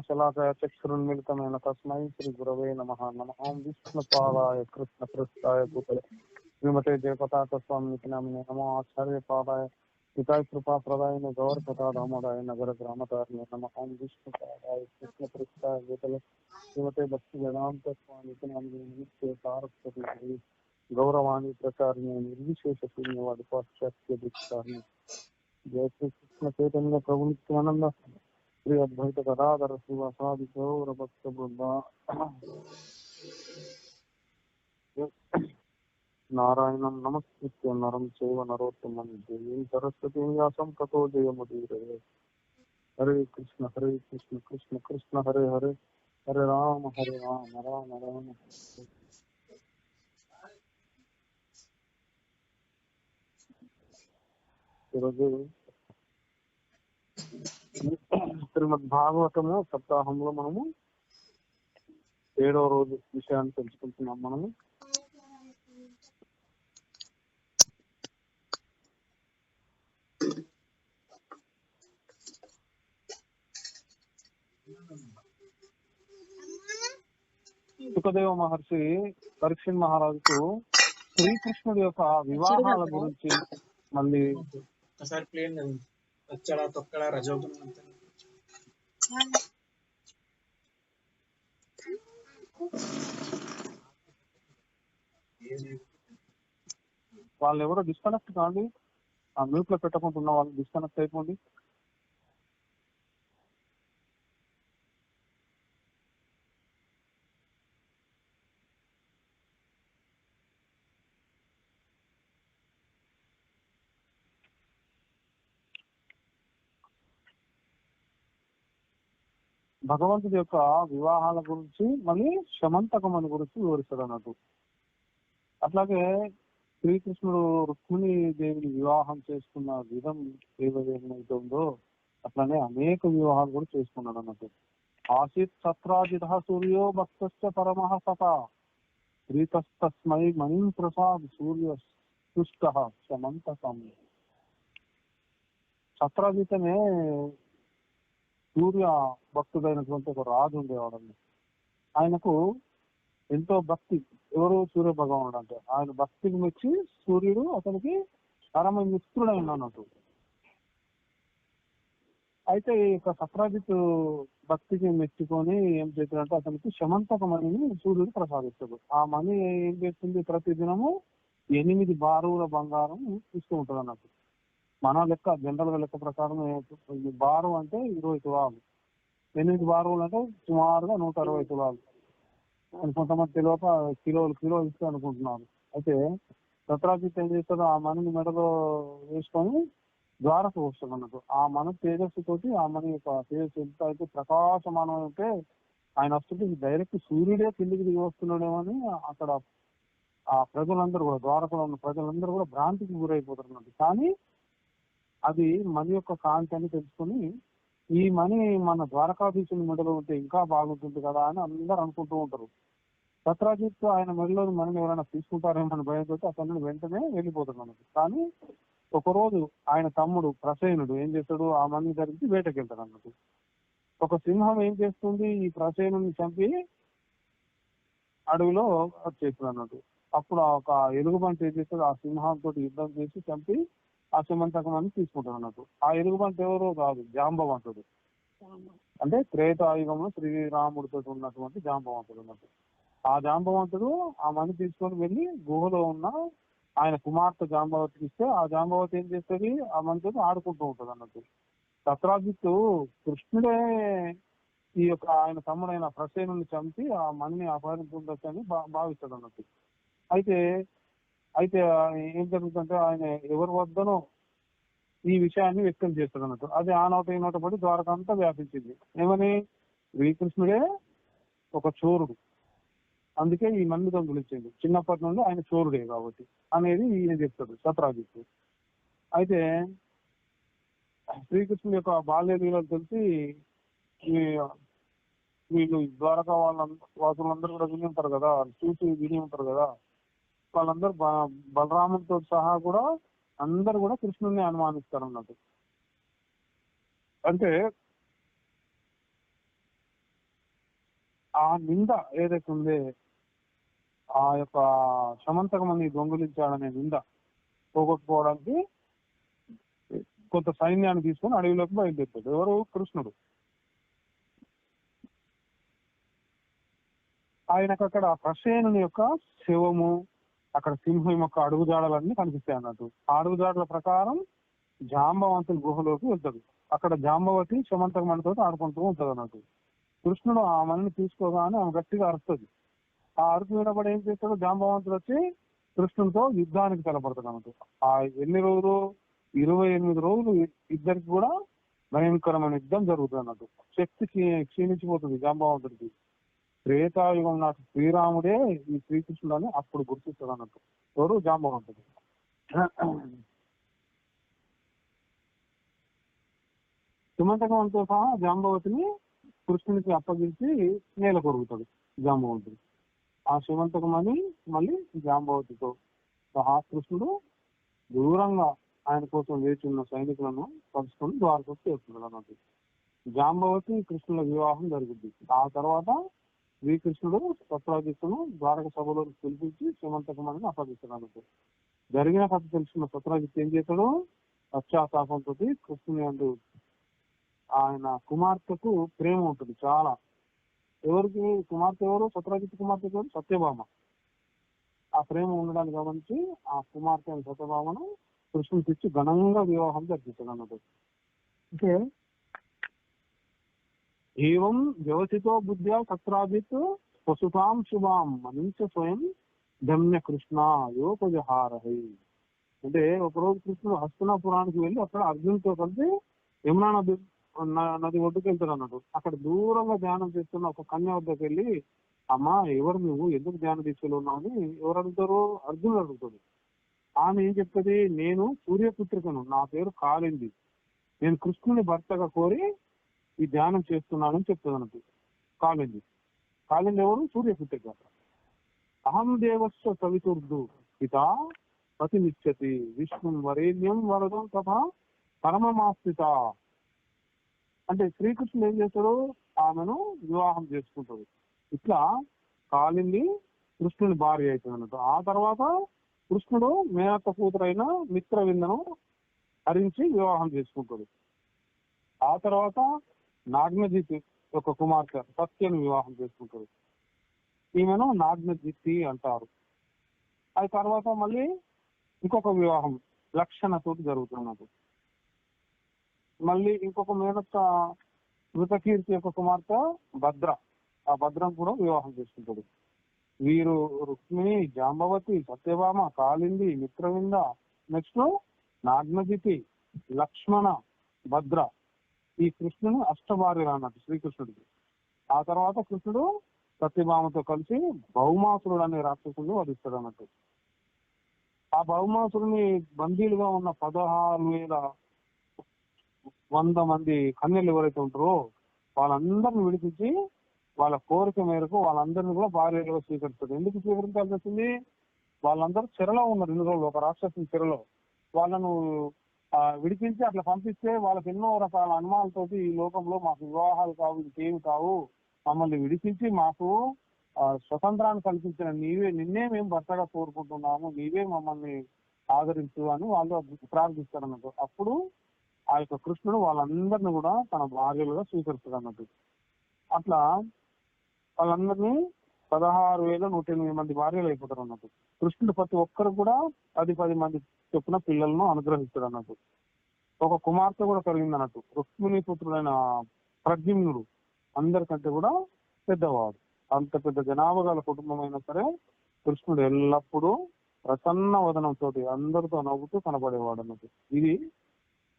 శలాకాయ చక్షురున్మిళితమైన తస్మై శ్రీ గురవే నమః. నమః విష్ణుపాదాయ కృష్ణ కృష్ణాయ భూతలే శ్రీమతే జయపతాక స్వామికి నామినే నమో ఆచార్యపాదాయ పితాయ కృపా ప్రదాయన గౌర ప్రతాదామోదాయ నగర గ్రామతారిణే నమః. విష్ణుపాదాయ కృష్ణ కృష్ణాయ భూతలే శ్రీమతే భక్తి వేదాంత స్వామికి నామినే నమస్తే. సారస్వతి గౌరవాణి ప్రచారిణే నిర్విశేష శూన్యవాది పాశ్చాత్య దీక్షారిణి. జయ శ్రీ కృష్ణ చైతన్య ప్రభు నిత్యానంద శ్రీ అద్వైత గదాధర శ్రీవాసాది గౌర భక్త బృంద. నారాయణం నమస్కృత్య నరం చైవ నరోత్తమం దేవీం సరస్వతీం వ్యాసం తతో జయముదీరయే. హరే కృష్ణ కృష్ణ కృష్ణ హరే హరే, హరే రామ రామ రామ. ఈరోజు శ్రీమద్ భాగవతము సప్తాహంలో మనము 7వ రోజు విషయాన్ని తెలుసుకుంటున్నాం. మనము సుఖదేవ మహర్షి పరీక్షణ్ మహారాజుకు శ్రీకృష్ణుడి యొక్క వివాహాల గురించి మళ్ళీ వాళ్ళు ఎవరో డిస్కనెక్ట్ కాండి, ఆ మ్యూట్ లో పెట్టకుండా వాళ్ళు డిస్కనెక్ట్ అయిపోండి. భగవంతుడి యొక్క వివాహాల గురించి మళ్ళీ శమంతకమని గురించి వివరిస్తాడు అన్నట్టు. అట్లాగే శ్రీకృష్ణుడు రుక్మిణి దేవిని వివాహం చేసుకున్న విధం ఏదైతే ఉందో అట్లానే అనేక వివాహాలు కూడా చేసుకున్నాడు అన్నట్టు. ఆసీత్ సత్రాజిత సూర్యో భక్త పరమః సత శ్రీతస్తస్మై మణిం ప్రసాద్ సూర్య తుష్ట శమంతకం. సత్రాజితనే సూర్య భక్తుడైనటువంటి ఒక రాజు ఉండేవాడు. ఆయనకు ఎంతో భక్తి. ఎవరు? సూర్య భగవానుడు. అంటే ఆయన భక్తికి మెచ్చి సూర్యుడు అతనికి పరమ మిత్రుడైన అన్నట్టు. అయితే ఈ యొక్క సత్రాజిత్ భక్తికి మెచ్చుకొని ఏం చేశాడంటే అతనికి శమంతక మణిని సూర్యుడు ప్రసాదిస్తాడు. ఆ మణి ఏం చేస్తుంది? ప్రతి దినము 8 బారుల బంగారం ఇస్తూ ఉంటుంది అన్నట్టు. మన లెక్క జనరల్ గా లెక్క ప్రకారం బారు అంటే 20 తులాలు, 8 బారులు అంటే సుమారుగా 160 తులాలు. కొంతమంది తెలియక కిలో ఇస్తూ అనుకుంటున్నారు. అయితే సత్రాజిత్ ఏం చేస్తాడు? ఆ మణిని మెడలో వేసుకొని ద్వారకు వస్తాడు అన్నట్టు. ఆ మణి తేజస్సు తోటి ఆ మణి యొక్క తేజస్సు ఎంత అయితే ప్రకాశమానం అయితే ఆయన వస్తుంటే డైరెక్ట్ సూర్యుడే కిందికి దిగి వస్తున్నాడేమో అని అక్కడ ఆ ప్రజలందరూ కూడా, ద్వారకలో ఉన్న ప్రజలందరూ కూడా భ్రాంతికి గురైపోతారు అన్నట్టు. కానీ అది మణి యొక్క కాంతి అని తెలుసుకొని ఈ మణి మన ద్వారకాధీశుని మెడలో ఉంటే ఇంకా బాగుంటుంది కదా అని అందరు అనుకుంటూ ఉంటారు. సత్రాజిత్ ఆయన మెడలోని మణిని ఎవరైనా తీసుకుంటారేమో అని భయంతో అతన్ని వెంటనే వెళ్ళిపోతాడు అన్నట్టు. కానీ ఒకరోజు ఆయన తమ్ముడు ప్రసేనుడు ఏం చేస్తాడు? ఆ మణిని ధరించి వేటకెళ్తాడు అన్నట్టు. ఒక సింహం ఏం చేస్తుంది? ఈ ప్రసేనుని చంపి అడవిలో వచ్చేస్తుంది అన్నట్టు. అప్పుడు ఒక ఎలుగుబంటి ఏం చేస్తాడు? ఆ సింహంతో యుద్ధం చేసి చంపి ఆ శమంతకమని తీసుకుంటాడు అన్నట్టు. ఆ ఎలుగుబంటి ఎవరో కాదు, జాంబవంతుడు. అంటే త్రేతాయుగంలో శ్రీరాముడితో ఉన్నటువంటి జాంబవంతుడు అన్నట్టు. ఆ జాంబవంతుడు ఆ మణి తీసుకొని వెళ్ళి గుహలో ఉన్న ఆయన కుమార్తె జాంబవతికి ఇస్తే ఆ జాంబవతి ఏం చేస్తుంది? ఆ మణితో ఆడుకుంటూ ఉంటుంది అన్నట్టు. సత్రాజిత్తు కృష్ణుడే ఈ యొక్క ఆయన తమ్ముడైన ప్రసేనుని చంపి ఆ మణిని అపహరించుకుంటూ అని భావిస్తాడు అన్నట్టు. అయితే ఏం జరుగుతుందంటే ఆయన ఎవరి వద్దనో ఈ విషయాన్ని వ్యక్తం చేస్తాడు అన్నట్టు. అది ఆ నోట ఈ నోట పడి ద్వారక అంతా వ్యాపించింది. ఏమని? శ్రీకృష్ణుడే ఒక చోరుడు, అందుకే ఈ మణి దొంగిలించింది, చిన్నప్పటి నుండి ఆయన చోరుడే కాబట్టి అనేది ఈయన చెప్తాడు సత్రాజిత్తు. అయితే శ్రీకృష్ణుడి యొక్క బాల్య లీలలు తెలిసి వీళ్ళు ద్వారకా వాసులందరూ కూడా విని ఉంటారు కదా, చూసి విని ఉంటారు కదా. వాళ్ళందరూ బలరాముడితో సహా కూడా అందరు కూడా కృష్ణుడిని అనుమానిస్తారు అన్నట్టు. అంటే ఆ నింద ఏదైతే ఉందే, ఆ యొక్క సమంతకమని దొంగిలించాడనే నింద పోగొట్టుకోవడానికి కొంత సైన్యాన్ని తీసుకొని అడవిలోకి బయలుదేరుతాడు. ఎవరు? కృష్ణుడు. ఆయనకు అక్కడ ప్రసేనుని యొక్క శవము, అక్కడ సింహం యొక్క అడుగుజాడలన్నీ కనిపిస్తాయి అన్నట్టు. ఆ అడుగుజాడల ప్రకారం జాంబవంతుల గుహలోకి వెళ్తాడు. అక్కడ జాంబవతి సమంతకమణితో ఆడుకుంటూ ఉంటది అన్నట్టు. కృష్ణుడు ఆ మణిని తీసుకోగానే ఆమె గట్టిగా అరుస్తుంది. ఆ అరుపు వినబడి ఏం చేస్తాడు? జాంబవంతుడు వచ్చి కృష్ణునితో యుద్ధానికి తలపడతాడు అన్నట్టు. ఆ ఎన్ని రోజులు? 28 రోజులు ఇద్దరికి కూడా భయంకరమైన యుద్ధం జరుగుతుంది అన్నట్టు. శక్తి క్షీణించిపోతుంది జాంబవంతుడికి. త్రేతాయుగం నాటి శ్రీరాముడే ఈ శ్రీకృష్ణుడు అని అప్పుడు గుర్తిస్తాడు అన్నట్టు. ఎవరు? జాంబవంతుడు. సుమంతకంతో సహా జాంబవతిని కృష్ణునికి అప్పగించి నేల కొరుగుతాడు జాంబవంతుడు. ఆ సుమంతకమని మళ్ళీ జాంబవతితో సహా కృష్ణుడు దూరంగా ఆయన కోసం వేచి ఉన్న సైనికులను కలుసుకొని ద్వారకకు చేస్తున్నాడు అన్నట్టు. జాంబవతి కృష్ణుల వివాహం జరుగుద్ది. ఆ తర్వాత శ్రీకృష్ణుడు సత్రాజిత్తును ద్వారక సభలో పిలిపించి సుమంతకమని అప్పగిస్తాడు అన్నట్టు. జరిగిన కథ తెలుసుకున్న సత్రాజిత్ ఏం చేస్తాడు? పశ్చాత్తాపంతో కృష్ణుని అందు ఆయన కుమార్తెకు ప్రేమ ఉంటుంది చాలా. ఎవరికి కుమార్తె? ఎవరు? సత్రాజిత్ కుమార్తె ఎవరు? సత్యభామ. ఆ ప్రేమ ఉండడానికి గమనించి ఆ కుమార్తె అని సత్యభామను కృష్ణునికి ఇచ్చి ఘనంగా వివాహం జరిపిస్తాడు అన్నట్టు. అంటే ఏవం వ్యవసితో బుద్ధ్యా సత్రాజిత్ పశుతాం శుభాం మనించ స్వయం ధన్య కృష్ణ యోపజహారహై. అంటే ఒకరోజు కృష్ణుడు హస్తినాపురానికి వెళ్ళి అక్కడ అర్జున్తో కలిసి యమునా నది ఒడ్డుకు వెళ్తాడు అన్నట్టు. అక్కడ దూరంగా ధ్యానం చేస్తున్న ఒక కన్య వద్దకు వెళ్ళి, అమ్మా ఎవరు నువ్వు, ఎందుకు ధ్యానం తీసుకెళ్ళి ఉన్నావు అని ఎవరు అడుగుతారు? అర్జునుడు అడుగుతాడు. ఆమె ఏం చెప్తుంది? నేను సూర్యపుత్రికను, నా పేరు కాళింది, నేను కృష్ణుని భర్తగా కోరి ఈ ధ్యానం చేస్తున్నానని చెప్తుంది అన్నట్టు. కాళింది. కాళింది ఎవరు? సూర్యపుత్రిక. అహం దేవస్వ సవితుర్దు పిత పతి నిశ్చతి విష్ణు వరేణ్యం వరదం తథా పరమమాస్థిత. అంటే శ్రీకృష్ణుడు ఏం చేస్తాడు? ఆమెను వివాహం చేసుకుంటాడు. ఇట్లా కాళింది కృష్ణుని భార్య అవుతుంది అన్నట్టు. ఆ తర్వాత కృష్ణుడు మేనత్త కూతురైన మిత్రవిందను హరించి వివాహం చేసుకుంటాడు. ఆ తర్వాత నాగ్నజిత్ ఒక కుమార్తె సత్యను వివాహం చేసుకుంటాడు. ఈమెను నాగ్నజిత్తి అంటారు. ఆ తర్వాత మళ్ళీ ఇంకొక వివాహం లక్షణతో జరుగుతున్నది. మళ్ళీ ఇంకొక మేనత్త మృతకీర్తి యొక్క కుమార్తె భద్ర, ఆ భద్రం కూడా వివాహం చేసుకుంటాడు. వీరు రుక్మిణి, జాంబవతి, సత్యభామ, కాళింది, మిత్రవింద, నెక్స్ట్ నాగ్నజితి, లక్ష్మణ, భద్ర, ఈ కృష్ణుని అష్టభార్యలు అన్నట్టు శ్రీకృష్ణుడికి. ఆ తర్వాత కృష్ణుడు సత్యభామతో కలిసి భౌమాసురుడు అనే రాక్షసుని వధిస్తాడు అన్నట్టు. ఆ భౌమాసురుని బందీలుగా ఉన్న 16,100 మంది కన్యలు ఎవరైతే ఉంటారో వాళ్ళందరిని విడిపించి వాళ్ళ కోరిక మేరకు వాళ్ళందరినీ కూడా భార్యలుగా స్వీకరిస్తారు. ఎందుకు స్వీకరించాల్సి వచ్చింది? వాళ్ళందరూ చెరలో ఉన్నారు ఇన్ని రోజులు, ఒక రాక్షసుని చెరలో. వాళ్ళను విడిపించి అట్లా పంపిస్తే వాళ్ళకి ఎన్నో రకాల అనుమానాలతోటి ఈ లోకంలో మాకు వివాహాలు కావు, ఇంకేమి కావు, మమ్మల్ని విడిపించి మాకు స్వతంత్రాన్ని కల్పించిన నిన్నే మేము భర్తగా కోరుకుంటున్నాము, నీవే మమ్మల్ని ఆదరించు అని వాళ్ళు ప్రార్థిస్తారు అన్నట్టు. అప్పుడు ఆ యొక్క కృష్ణుడు వాళ్ళందరినీ కూడా తన భార్యలుగా స్వీకరిస్తాడు అన్నట్టు. అట్లా వాళ్ళందరినీ 16,108 మంది భార్యలు అయిపోతారు అన్నట్టు. కృష్ణుడు ప్రతి ఒక్కరు కూడా 10 మంది చొప్పున పిల్లలను అనుగ్రహిస్తాడు అన్నట్టు. ఒక కుమార్తె కూడా కలిగింది అన్నట్టు. రుక్మిణి పుత్రుడైన ప్రద్యుమ్నుడు అందరికంటే కూడా పెద్దవాడు. అంత పెద్ద జనాభా గల కుటుంబం అయినా సరే కృష్ణుడు ఎల్లప్పుడూ ప్రసన్న వదనంతో అందరితో నవ్వుతూ కనబడేవాడు అన్నట్టు. ఇది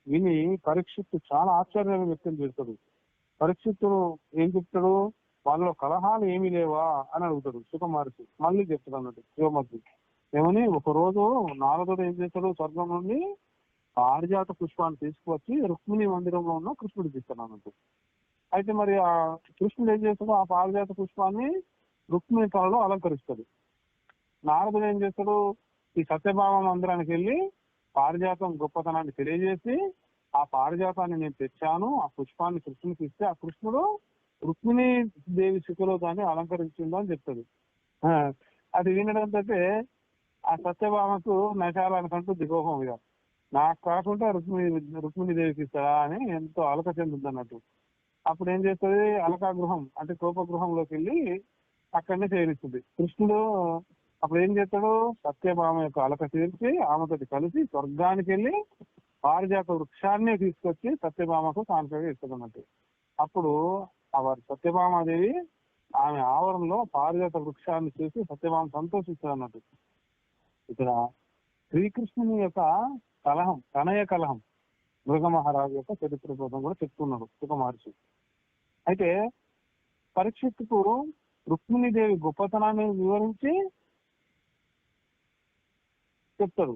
విని పరీక్షిత్తు చాలా ఆశ్చర్యాన్ని వ్యక్తం చేస్తాడు. పరీక్షిత్తుడు ఏం చెప్తాడు? వాళ్ళలో కలహాలు ఏమీ లేవా అని అడుగుతాడు సుకుమార్తె. మళ్ళీ చెప్తాడు అన్నట్టు శివమూర్తి ఏమని, ఒక రోజు నారదుడు ఏం చేస్తాడు? స్వర్గం నుండి పారిజాత పుష్పాన్ని తీసుకువచ్చి రుక్మిణి మందిరంలో ఉన్న కృష్ణుడికి ఇస్తాడు అన్నట్టు. అయితే మరి ఆ కృష్ణుడు ఏం చేస్తాడు? ఆ పారిజాత పుష్పాన్ని రుక్మిణి తలలో అలంకరిస్తాడు. నారదుడు ఏం చేస్తాడు? ఈ సత్యభామ మందిరానికి వెళ్ళి పారిజాతం గొప్పతనాన్ని తెలియజేసి, ఆ పారిజాతాన్ని నేను తెచ్చాను, ఆ పుష్పాన్ని కృష్ణునికి ఇస్తే ఆ కృష్ణుడు రుక్మిణి దేవి శిఖలో దాన్ని అలంకరించిందో అని చెప్తాడు. ఆ, అది వినడంతో ఆ సత్యభామకు నశాలనుకంటూ దిగోహం ఇక నాకు కాకుండా రుక్మిణి దేవికి ఇస్తారా అని ఎంతో అలక చెందుద్ది అన్నట్టు. అప్పుడు ఏం చేస్తుంది, అలకాగృహం అంటే కోపగృహంలోకి వెళ్ళి అక్కడనే చేరిస్తుంది. కృష్ణుడు అప్పుడు ఏం చేస్తాడు, సత్యభామ యొక్క అలక తీర్చి ఆమెతోటి కలిసి స్వర్గానికి వెళ్ళి పారిజాత వృక్షాన్ని తీసుకొచ్చి సత్యభామకు కానుకగా ఇస్తుంది అన్నట్టు. అప్పుడు వారి సత్యభామాదేవి ఆమె ఆవరణలో పారిజాత వృక్షాన్ని చూసి సత్యభామ సంతోషిస్తుంది అన్నట్టు. ఇక్కడ శ్రీకృష్ణుని యొక్క కలహం, తనయ కలహం, మృగ మహారాజు యొక్క చరిత్ర కోసం కూడా చెప్తున్నాడు సుఖ మహర్షి. అయితే పరీక్షిత్తుకు రుక్మిణీదేవి గొప్పతనాన్ని వివరించి చెప్తాడు.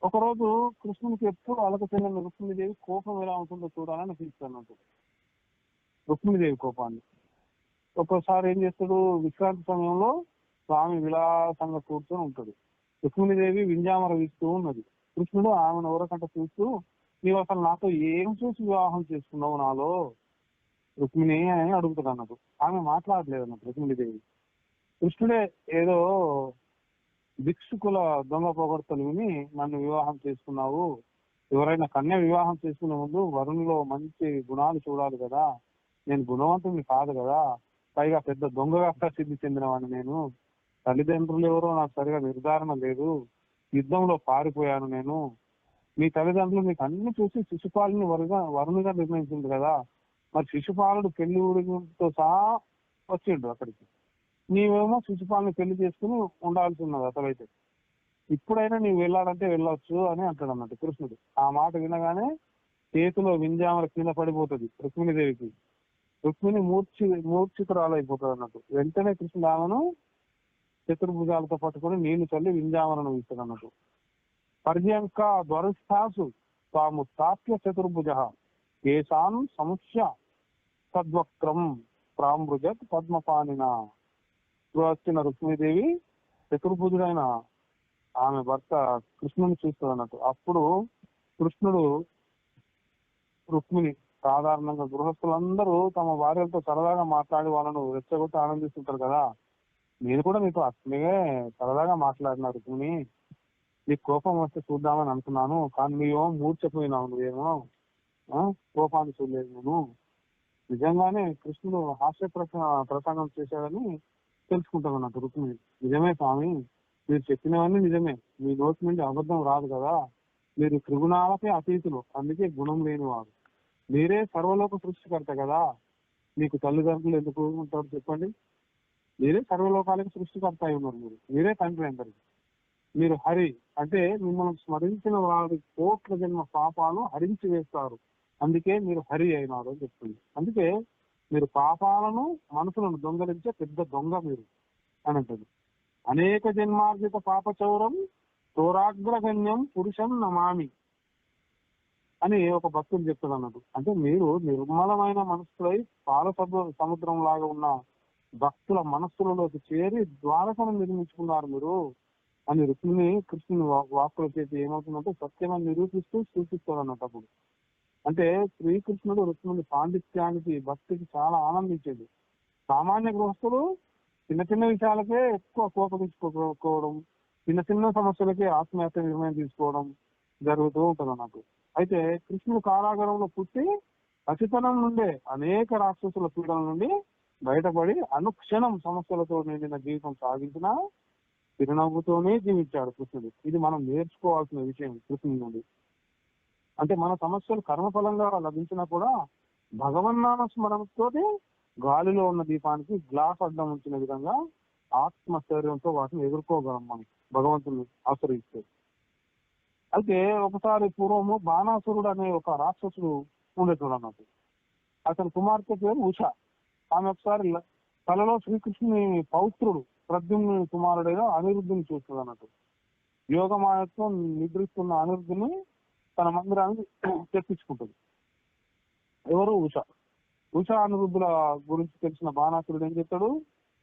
ఒకరోజు కృష్ణునికి ఎప్పుడు అలక చెందిన రుక్మిణీదేవి కోపం ఎలా ఉంటుందో చూడాలని అనిపిస్తున్నట్టు, రుక్మిణీదేవి కోపాన్ని. ఒక్కోసారి ఏం చేస్తాడు, విశ్రాంతి సమయంలో స్వామి విలాసంగా కూర్చొని ఉంటాడు. రుక్మిణీదేవి వింజామర వీస్తూ ఉన్నది. కృష్ణుడు ఆమెను ఎవరకంట చూస్తూ, నీవు అసలు నాతో ఏం చూసి వివాహం చేసుకున్నావు నాలో రుక్మిణి అని అడుగుతాడు అన్నట్టు. ఆమె మాట్లాడలేదు అన్నట్టు రుక్మిణీదేవి. కృష్ణుడే ఏదో భిక్షుకుల దొంగ పొగడ్తలు విని నన్ను వివాహం చేసుకున్నావు, ఎవరైనా కన్య వివాహం చేసుకునే ముందు వరుణిలో మంచి గుణాలు చూడాలి కదా, నేను గుణవంతుని కాదు కదా, పైగా పెద్ద దొంగగా ప్రసిద్ధి చెందినవాడిని నేను, తల్లిదండ్రులు ఎవరో నాకు సరిగా నిర్ధారణ లేదు, యుద్ధంలో పారిపోయాను నేను, మీ తల్లిదండ్రులు మీకు అన్ని చూసి శిశుపాలుని వరుణిగా నిర్ణయించింది కదా, మరి శిశుపాలుడు పెళ్లి ఊరితో సహా వచ్చిండు అక్కడికి, నీవేమో శిశుపాలని పెళ్లి చేసుకుని ఉండాల్సి ఉన్నది అసలైతే, ఇప్పుడైనా నీవు వెళ్ళాలంటే వెళ్ళొచ్చు అని అంటాడు అన్నట్టు కృష్ణుడు. ఆ మాట వినగానే చేతిలో వింజామర కింద పడిపోతుంది రుక్మిణీదేవికి. రుక్మిణి మూర్ఛితురాలైపోతుంది అన్నట్టు. వెంటనే కృష్ణుడు ఆమెను చతుర్భుజాలతో పట్టుకుని నీళ్లు చల్లి వింజామరను ఇస్తాడు అన్నట్టు. పర్యంక ధ్వరస్థాసు తాము స్థాప్య చతుర్భుజ కేశాన్ సముష్య తద్వక్రం ప్రామృజత్ పద్మపాణిన. వచ్చిన రుక్మిణీదేవి చతుర్భుజుడైన ఆమె భర్త కృష్ణుని చూస్తుంది అన్నట్టు. అప్పుడు కృష్ణుడు రుక్మిణి, సాధారణంగా గృహస్థులందరూ తమ భార్యలతో సరదాగా మాట్లాడి వాళ్ళను రెచ్చగొట్టి ఆనందిస్తుంటారు కదా, నేను కూడా మీతో అట్లే సరదాగా మాట్లాడిన రుక్మిణి, నీకు కోపం వస్తే చూద్దామని అనుకున్నాను, కానీ నువ్వేమో మూర్చపోయినావు, నువ్వేమో కోపాన్ని చూడలేదు. నేను నిజంగానే కృష్ణుడు హాస్య ప్రసంగం చేశాడని తెలుసుకుంటాను అన్నట్టు రుక్మిణి. నిజమే స్వామి, మీరు చెప్పినవన్నీ నిజమే, మీ నోటి నుండి అబద్ధం రాదు కదా, మీరు త్రిగుణాలకే అతీతులు, అందుకే గుణం లేనివారు, మీరే సర్వలోక సృష్టికర్త కదా, మీకు తల్లిదండ్రులు ఎందుకు ఉంటారు చెప్పండి, మీరే సర్వలోకాలకు సృష్టికర్త అయి ఉన్నారు, మీరే తండ్రి అందరికి, మీరు హరి అంటే మిమ్మల్ని స్మరించిన వారి కోట్ల జన్మ పాపాలు హరించి వేస్తారు, అందుకే మీరు హరి అయినారు అని చెప్తుంది. అందుకే మీరు పాపాలను మనసులను దొంగలించే పెద్ద దొంగ మీరు అని అంటుంది. అనేక జన్మార్జిత పాపచౌరం తోరాగ్రగణ్యం పురుషం నమామి అని ఒక భక్తుడు చెప్తాడు అన్నట్టు. అంటే మీరు నిర్మలమైన మనస్సులై పాల సముద్రం లాగా ఉన్న భక్తుల మనస్సులలోకి చేరి ద్వారకను నిర్మించుకున్నారు మీరు అని రుక్మిణి కృష్ణుని వాక్కుల చేతి ఏమవుతుందంటే సత్యమని నిరూపిస్తూ సూచిస్తాడు అన్నట్టు. అప్పుడు అంటే శ్రీకృష్ణుడు రుక్మిణి పాండిత్యానికి భక్తికి చాలా ఆనందించేది. సామాన్య గృహస్థులు చిన్న చిన్న విషయాలకే ఎక్కువ కోపగించుకోవడం, చిన్న చిన్న సమస్యలకే ఆత్మహత్య నిర్ణయం తీసుకోవడం జరుగుతూ ఉంటుంది అన్నట్టు. అయితే కృష్ణుడు కారాగారంలో పుట్టి పసితనం నుండే అనేక రాక్షసుల పీడల నుండి బయటపడి అనుక్షణం సమస్యలతో నిండిన జీవితం సాగించిన చిరునవ్వుతోనే జీవించాడు కృష్ణుడు. ఇది మనం నేర్చుకోవాల్సిన విషయం కృష్ణుడి నుండి. అంటే మన సమస్యలు కర్మఫలంగా లభించినా కూడా భగవన్నామ స్మరణతో గాలిలో ఉన్న దీపానికి గ్లాస్ అడ్డం ఉంచిన విధంగా ఆత్మస్థైర్యంతో వాటిని ఎదుర్కోగలం మనం భగవంతుని ఆశ్రయిస్తే. అయితే ఒకసారి పూర్వము బాణాసురుడు అనే ఒక రాక్షసుడు ఉండేటోడు అన్నట్టు. అతని కుమార్తె పేరు ఉష. ఆమె ఒకసారి కలలో శ్రీకృష్ణుని పౌత్రుడు ప్రద్యుమ్ని కుమారుడైన అనిరుద్ధుని చూస్తుంది అన్నట్టు. యోగమాయతో నిద్రిస్తున్న అనిరుద్ధుని తన మందిరానికి తెప్పించుకుంటుంది. ఎవరు? ఉష. ఉష అనిరుద్ధుల గురించి తెలిసిన బాణాసురుడు ఏం చేస్తాడు,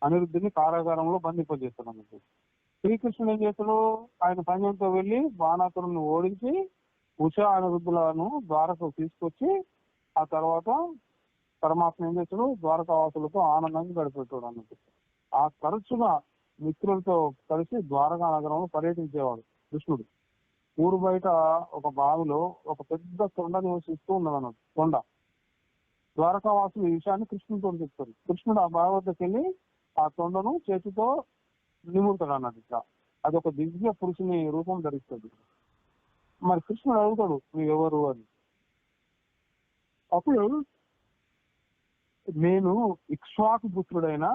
అనిరుద్ధుని కారాగారంలో బంధింపజేస్తాడు అన్నట్టు. శ్రీకృష్ణుడు ఏం చేస్తాడు, ఆయన సైన్యంతో వెళ్లి బాణాసురుని ఓడించి ఉష అనిరుద్ధులను ద్వారకు తీసుకొచ్చి ఆ తర్వాత పరమాత్మ ఏం చేస్తాడు, ద్వారకావాసులతో ఆనందంగా గడిపెట్టాడు అన్నట్టు. ఆ తరచుగా మిత్రులతో కలిసి ద్వారకా నగరంలో పర్యటించేవాడు కృష్ణుడు. ఊరు బయట ఒక బావిలో ఒక పెద్ద కొండ నివసిస్తూ ఉన్నది అన్నట్టు. కొండ ద్వారకావాసులు ఈ విషయాన్ని కృష్ణుడితో చెప్తారు. కృష్ణుడు ఆ బావి వద్దకు వెళ్ళి ఆ కొండను చేతితో నిమురుతాడు అన్నట్టు. ఇట్లా అది ఒక దివ్య పురుషుని రూపం ధరిస్తుంది. మరి కృష్ణుడు అడుగుతాడు, నువ్వెవరు అని. అప్పుడు నేను ఇక్ష్వాకు పుత్రుడైన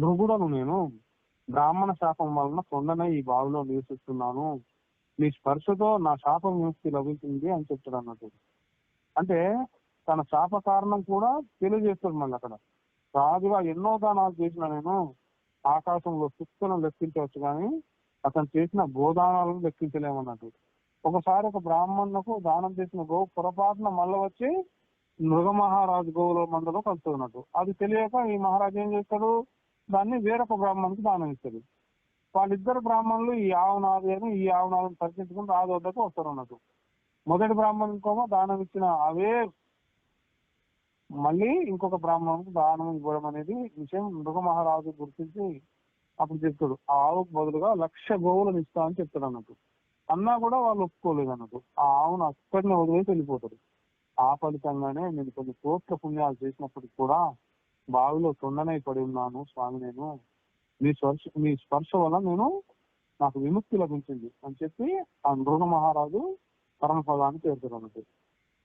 నృగుడను, నేను బ్రాహ్మణ శాపం వలన కొండనే ఈ బావిలో నివసిస్తున్నాను, నీ స్పర్శతో నా శాప విముక్తి లభించింది అని చెప్తాడు అన్నట్టు. అంటే తన శాప కారణం కూడా తెలియజేస్తాడు. మళ్ళీ అక్కడ రాజుగా ఎన్నో దానాలు చేసిన నేను ఆకాశంలో సుక్కులను లెక్కించవచ్చు, కానీ అతను చేసిన గోదానాలను లెక్కించలేమన్నట్టు. ఒకసారి ఒక బ్రాహ్మణులకు దానం చేసిన గోవు పొరపాటున మళ్ళీ వచ్చి మృగ మహారాజు గోవుల మందలో కలుస్తున్నట్టు. అది తెలియక ఈ మహారాజు ఏం చేస్తాడు, దాన్ని వేరొక బ్రాహ్మణునికి దానం ఇస్తాడు. వాళ్ళిద్దరు బ్రాహ్మణులు ఈ ఆవు నాది అని ఈ ఆవు నాదుని పరిచించుకుని రాజు వద్దకు వస్తారు అన్నట్టు. మొదటి బ్రాహ్మణునికేమో దానం ఇచ్చిన అవే మళ్ళీ ఇంకొక బ్రాహ్మణునికి దానం ఇవ్వడం అనేది విషయం మృగ మహారాజు గుర్తించి అప్పుడు చెప్తాడు, ఆ ఆవుకు బదులుగా 1,00,000 గోవులను ఇస్తా అని చెప్తాడు అన్నట్టు. అన్నా కూడా వాళ్ళు ఒప్పుకోలేదు అన్నట్టు. ఆ ఆవును అక్కడిని వదిలేసి వెళ్ళిపోతాడు. ఆ ఫలితంగానే నేను కొన్ని కోట్ల పుణ్యాలు చేసినప్పటికి కూడా బావిలో తొండనై పడి ఉన్నాను స్వామి, నేను మీ స్పర్శ వల్ల నాకు విముక్తి లభించింది అని చెప్పి ఆ మృగ మహారాజు పరమపదాన్ని చేరుతాడు అన్నట్టు.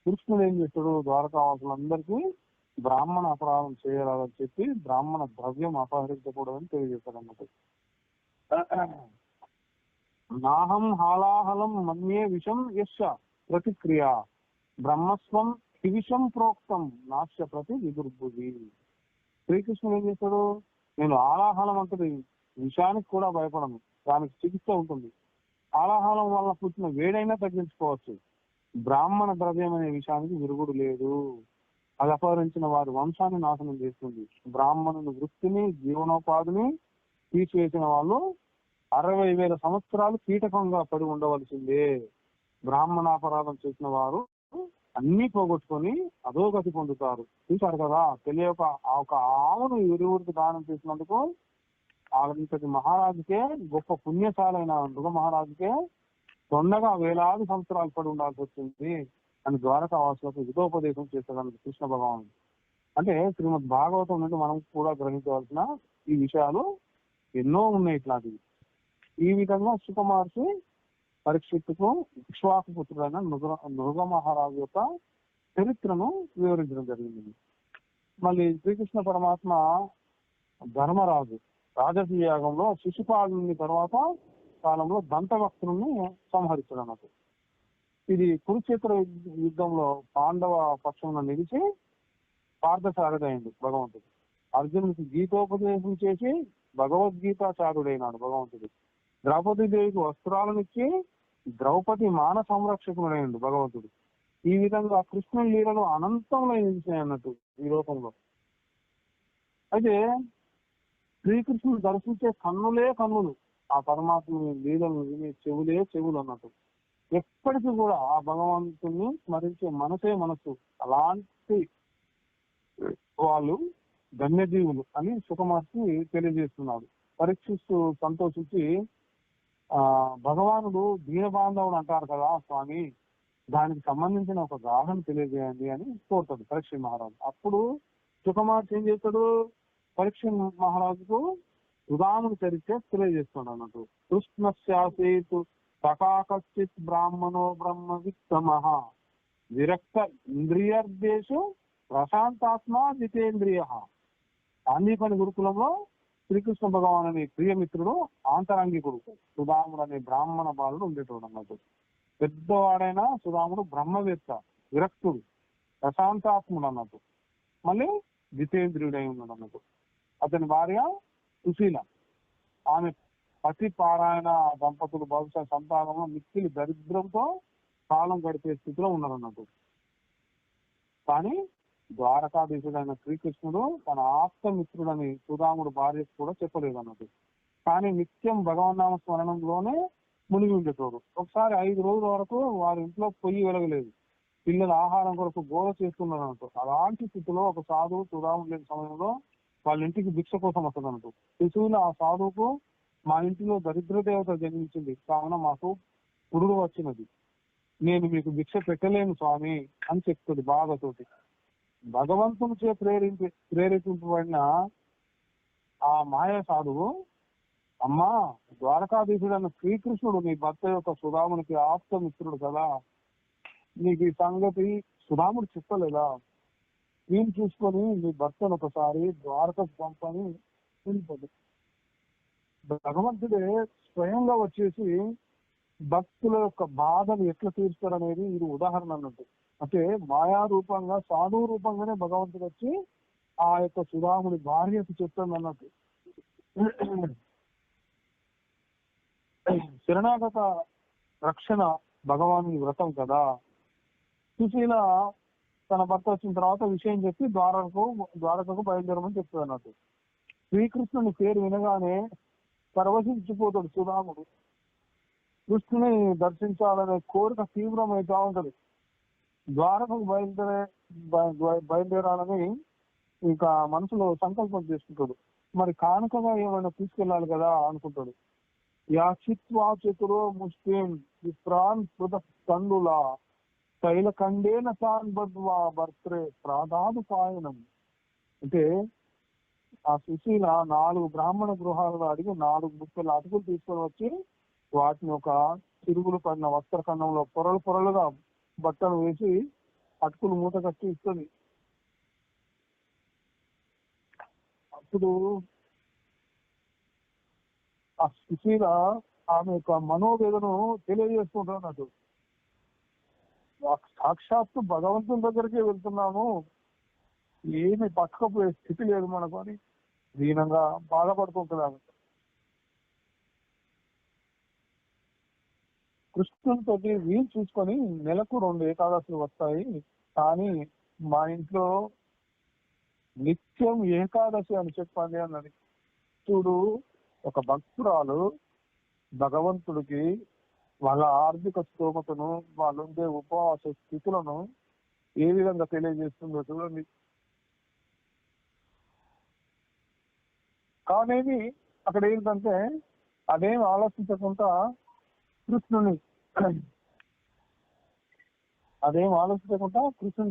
కృష్ణుడు ఏం చేస్తాడు, ద్వారకావాసులందరికీ బ్రాహ్మణ అపరాధం చేయరాదని చెప్పి బ్రాహ్మణ ద్రవ్యం అపహరించకూడదని తెలియజేస్తాడు అన్నట్టు. నాహం హాలాహలం మన్యే విషం యశ ప్రతిక్రియ బ్రహ్మస్వం విషం ప్రోక్తం నాశ్య ప్రతి విదుర్బుద్ధి. శ్రీకృష్ణుడు ఏం చేస్తాడు, నేను ఆలాహలం అంటది విషానికి కూడా భయపడను, దానికి చికిత్స ఉంటుంది. ఆలాహలం వల్ల పుట్టిన వేడైనా తగ్గించుకోవచ్చు. బ్రాహ్మణ ద్రవ్యం అనే విషయానికి విరుగుడు లేదు, అది అపహరించిన వారి వంశాన్ని నాశనం చేస్తుంది. బ్రాహ్మణుని వృత్తిని జీవనోపాధిని తీసివేసిన వాళ్ళు 60,000 సంవత్సరాలు కీటకంగా పడి ఉండవలసిందే. బ్రాహ్మణాపరాధం చేసిన వారు అన్ని పోగొట్టుకొని అధోగతి పొందుతారు. చూశారు కదా, తెలియక ఒక ఆవును ఇరువురికి దానం చేసినందుకు అంతటి మహారాజుకే, గొప్ప పుణ్యశాలైన మృగ మహారాజుకే తొండగా వేలాది సంవత్సరాలు పడి ఉండాల్సి వచ్చింది అని ద్వారకావాసులకు హితోపదేశం చేస్తాడు కృష్ణ భగవానుడు. అంటే శ్రీమద్ భాగవతం నుండి మనం కూడా గ్రహించవలసిన ఈ విషయాలు ఎన్నో ఉన్నాయి ఇట్లాంటివి. ఈ విధంగా సుకుమార్చి పరీక్షిత్తుకు ఇక్ష్వాకు పుత్రుడైన మృగ మహారాజు యొక్క చరిత్రను వివరించడం జరిగింది. మళ్ళీ శ్రీకృష్ణ పరమాత్మ ధర్మరాజు రాజసీయ యాగంలో శిశుపాలుని తర్వాత కాలంలో దంతవక్తుని సంహరించడం అన్నట్టు. ఇది కురుక్షేత్ర యుద్ధంలో పాండవ పక్షంలో నిలిచి పార్థసారథి అయింది భగవంతుడు. అర్జునుడికి గీతోపదేశం చేసి భగవద్గీతాచారుడైనాడు భగవంతుడు. ద్రౌపదీదేవికి వస్త్రాలనిచ్చి ద్రౌపది మాన సంరక్షకుడైండు భగవంతుడు. ఈ విధంగా కృష్ణుని లీలలు అనంతంలో నిలిచాయి అన్నట్టు ఈ లోకంలో. అయితే శ్రీకృష్ణుడు దర్శించే కన్నులే కన్నులు, ఆ పరమాత్మని లీలను వినే చెవులే చెవులు అన్నట్టు. ఎప్పటికీ కూడా ఆ భగవంతుని స్మరించే మనసే మనసు. అలాంటి వాళ్ళు ధన్యజీవులు అని సుఖమహర్షి తెలియజేస్తున్నాడు. పరీక్షిస్తూ సంతోషించి భగవానుడు దీనబాంధవుడు అంటారు కదా స్వామి, దానికి సంబంధించిన ఒక గాథను తెలియజేయండి అని కోరుతాడు పరీక్ష మహారాజు. అప్పుడు సుఖమహర్షి ఏం చేస్తాడు, పరీక్ష మహారాజుకు సుధాముని చరిత్ర తెలియజేస్తాడు అన్నట్టు. కృష్ణస్యాసేతు సకాకశ్చిత్ బ్రాహ్మణో బ్రహ్మ విత్తమః విరక్త ఇంద్రియర్దేశు ప్రశాంతాత్మ జితేంద్రియ. ఆందీపని గురుకులంలో శ్రీకృష్ణ భగవాన్ అనే ప్రియమిత్రుడు ఆంతరంగికుడు సుధాముడు అనే బ్రాహ్మణ బాలుడు ఉండేటోడు అన్నట్టు. పెద్దవాడైన సుధాముడు బ్రహ్మవేత్త, విరక్తుడు, ప్రశాంతాత్ముడు అన్నట్టు. మళ్ళీ జితేంద్రియుడై ఉన్నాడు అన్నట్టు. అతని భార్య సుశీల, ఆమె పతి పారాయణ దంపతులు బహుశా సంతానంలో మిక్కిలి దరిద్రంతో కాలం గడిపే స్థితిలో ఉన్నారు అన్నట్టు. కానీ ద్వారకాధీశుడైన శ్రీకృష్ణుడు తన ఆప్తమిత్రుడని సుధాముడు భార్యకు కూడా చెప్పలేదు అన్నట్టు. కానీ నిత్యం భగవన్నామ స్మరణంలోనే మునిగి ఉండేటోడు. ఒకసారి 5 రోజుల వరకు వారి ఇంట్లో పొయ్యి వెలగలేదు. పిల్లల ఆహారం కొరకు గోల చేస్తున్నారు అన్నట్టు. అలాంటి స్థితిలో ఒక సాధువు సుధాముడు లేని సమయంలో వాళ్ళ ఇంటికి భిక్ష కోసం వస్తుంది అన్నట్టు. శిశువులు ఆ సాధువుకు, మా ఇంటిలో దరిద్ర దేవత జన్మించింది కావున మాకు పురుడు వచ్చినది, నేను మీకు భిక్ష పెట్టలేను స్వామి అని చెప్తుంది బాధతోటి. భగవంతుని చే ప్రేరేపింపబడిన ఆ మాయ సాధువు, అమ్మా ద్వారకాధీశుడు అన్న శ్రీకృష్ణుడు నీ భర్త యొక్క సుధామునికి ఆప్త మిత్రుడు కదా, నీకు ఈ సంగతి సుధాముడు చెప్పలేదా, నేను చూసుకొని నీ భర్తను ఒకసారి ద్వారకకు పంపని వెళ్ళిపోదు. భగవంతుడే స్వయంగా వచ్చేసి భక్తుల యొక్క బాధలు ఎట్లా తీరుస్తారనేది ఇది ఉదాహరణ అన్నట్టు. అంటే మాయా రూపంగా సాధువు రూపంగానే భగవంతుడు వచ్చి ఆ యొక్క సుధాముని భార్యకు చెప్తాను అన్నట్టు. శరణాగత రక్షణ భగవాను వ్రతం కదా. సుశీల తన భర్త వచ్చిన తర్వాత విషయం చెప్పి ద్వారకకు బయలుదేరమని చెప్తుంది అన్నట్టు. శ్రీకృష్ణుని పేరు వినగానే పరవశించిపోతాడు సుధాముడు. కృష్ణుని దర్శించాలనే కోరిక తీవ్రమైతా ఉంటది. ద్వారకకు బయలుదేరాలని ఇంకా మనసులో సంకల్పం చేసుకుంటాడు. మరి కానుకగా ఏమైనా తీసుకెళ్ళాలి కదా అనుకుంటాడు. యాచిత్వా చతురో ముష్టిం విప్రాన్ పృథ తండులా తైలకండేన తాన్ బద్వా భర్త్రే ప్రాదాదు పాయనం. అంటే ఆ సుశీల 4 బ్రాహ్మణ గృహాలలో అడిగి 4 ముక్కల అటుకులు తీసుకొని వచ్చి వాటిని ఒక తిరుగులు పడిన వస్త్రఖండంలో పొరలుగా బట్టలు వేసి అటుకులు మూట కట్టి ఇస్తుంది. అప్పుడు ఆ సుశీల ఆమె యొక్క మనోవేదను తెలియజేస్తుంటారు అన్నట్టు. సాక్షాత్తు భగవంతుని దగ్గరికి వెళ్తున్నాము, ఏమి పట్టుకపోయే స్థితి లేదు మనకు అని దీనంగా బాధపడుతుంటుంది ఆమె. కృష్ణునితో వీలు చూసుకొని నెలకు 2 ఏకాదశులు వస్తాయి, కానీ మా ఇంట్లో నిత్యం ఏకాదశి అని చెప్పండి అన్నది. చూడు, ఒక భక్తురాలు భగవంతుడికి వాళ్ళ ఆర్థిక స్తోమతను, వాళ్ళుండే ఉపవాస స్థితులను ఏ విధంగా తెలియజేస్తుందో చూడండి. కానీ అక్కడ ఏంటంటే అదేం ఆలోచించకుండా కృష్ణుని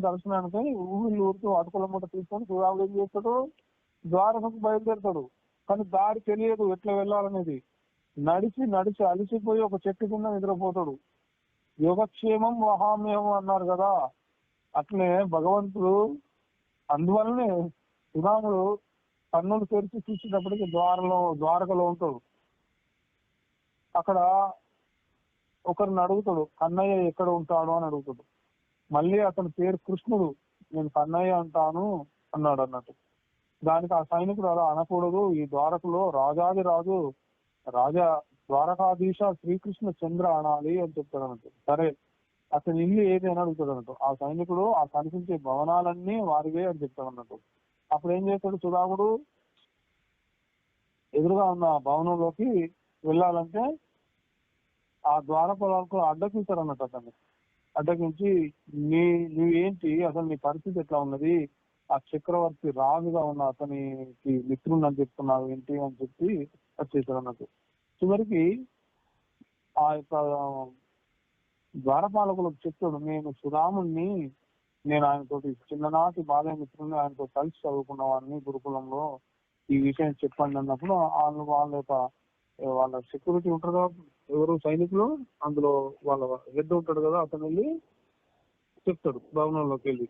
దర్శనానికి ఊరితో అటుకుల మూట తీసుకొని సుధాముడు ఏం చేస్తాడు, ద్వారకకు బయలుదేరుతాడు. కానీ దారి తెలియదు ఎట్లా వెళ్ళాలనేది. నడిచి అలిసిపోయి ఒక చెట్టు కింద నిద్రపోతాడు. యోగక్షేమం వహామ్యం అన్నారు కదా, అట్లనే భగవంతుడు అందువల్లనే సుధాముడు కన్నులు తెరిచి చూసేటప్పటికి ద్వారకలో ఉంటాడు. అక్కడ ఒకరిని అడుగుతాడు, కన్నయ్య ఎక్కడ ఉంటాడు అని అడుగుతాడు. మళ్ళీ అతని పేరు కృష్ణుడు, నేను కన్నయ్య అంటాను అన్నాడు అన్నట్టు. దానికి ఆ సైనికుడు అలా అనకూడదు, ఈ ద్వారకలో రాజాది రాజు రాజా ద్వారకాధీశ శ్రీకృష్ణ చంద్ర అనాలి అని చెప్తాడు అన్నట్టు. సరే అతని ఇల్లు ఏది అని అడుగుతాడు అన్నట్టు. ఆ సైనికుడు ఆ కనిపించే భవనాలన్నీ వారివే అని చెప్తాడు అన్నట్టు. అప్పుడు ఏం చేస్తాడు, సుధాముడు ఎదురుగా ఉన్న భవనంలోకి వెళ్ళాలంటే ఆ ద్వారపాలకు అడ్డకించారు అన్నట్టు. అతన్ని అడ్డకించి నువ్వేంటి, అసలు నీ పరిస్థితి ఎట్లా ఉన్నది, ఆ చక్రవర్తి రాజుగా ఉన్న అతనికి మిత్రుని అని చెప్తున్నావు ఏంటి అని చెప్పి వచ్చేసాడు అన్నట్టు. చివరికి ఆ యొక్క ద్వారపాలకులకు చెప్తాడు, నేను సుధాముని, నేను ఆయనతోటి చిన్ననాటి బాల్య మిత్రుని, ఆయనతో కలిసి చదువుకున్న వాడిని గురుకులంలో, ఈ విషయం చెప్పండి అన్నప్పుడు వాళ్ళ సెక్యూరిటీ ఉంటారు కదా, ఎవరు సైనికులు, అందులో వాళ్ళ హెడ్ ఉంటాడు కదా, అతను వెళ్ళి చెప్తాడు భవనంలోకి వెళ్ళి,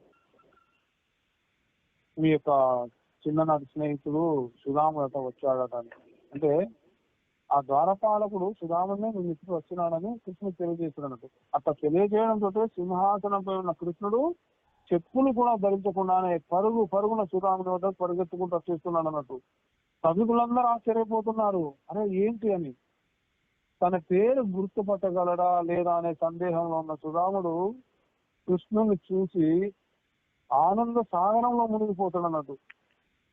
మీ యొక్క చిన్ననాటి స్నేహితుడు సుధాముడట వచ్చాడట అని. అంటే ఆ ద్వారపాలకుడు సుధామునే మీ మిత్రుడు వచ్చినాడని కృష్ణుడు తెలియజేస్తాడు అన్నట్టు. అట్లా తెలియజేయడంతో సింహాసనంపై ఉన్న కృష్ణుడు చెప్పులు కూడా ధరించకుండానే పరుగున సుధాముని వద్ద పరిగెత్తుకుంటూ వచ్చేస్తున్నాడు అన్నట్టు. సభికులందరూ ఆశ్చర్యపోతున్నారు, అరే ఏంటి అని. తన పేరు గుర్తుపట్టగలడా లేదా అనే సందేహంలో ఉన్న సుధాముడు కృష్ణుని చూసి ఆనంద సాగరంలో మునిగిపోతాడు అన్నట్టు.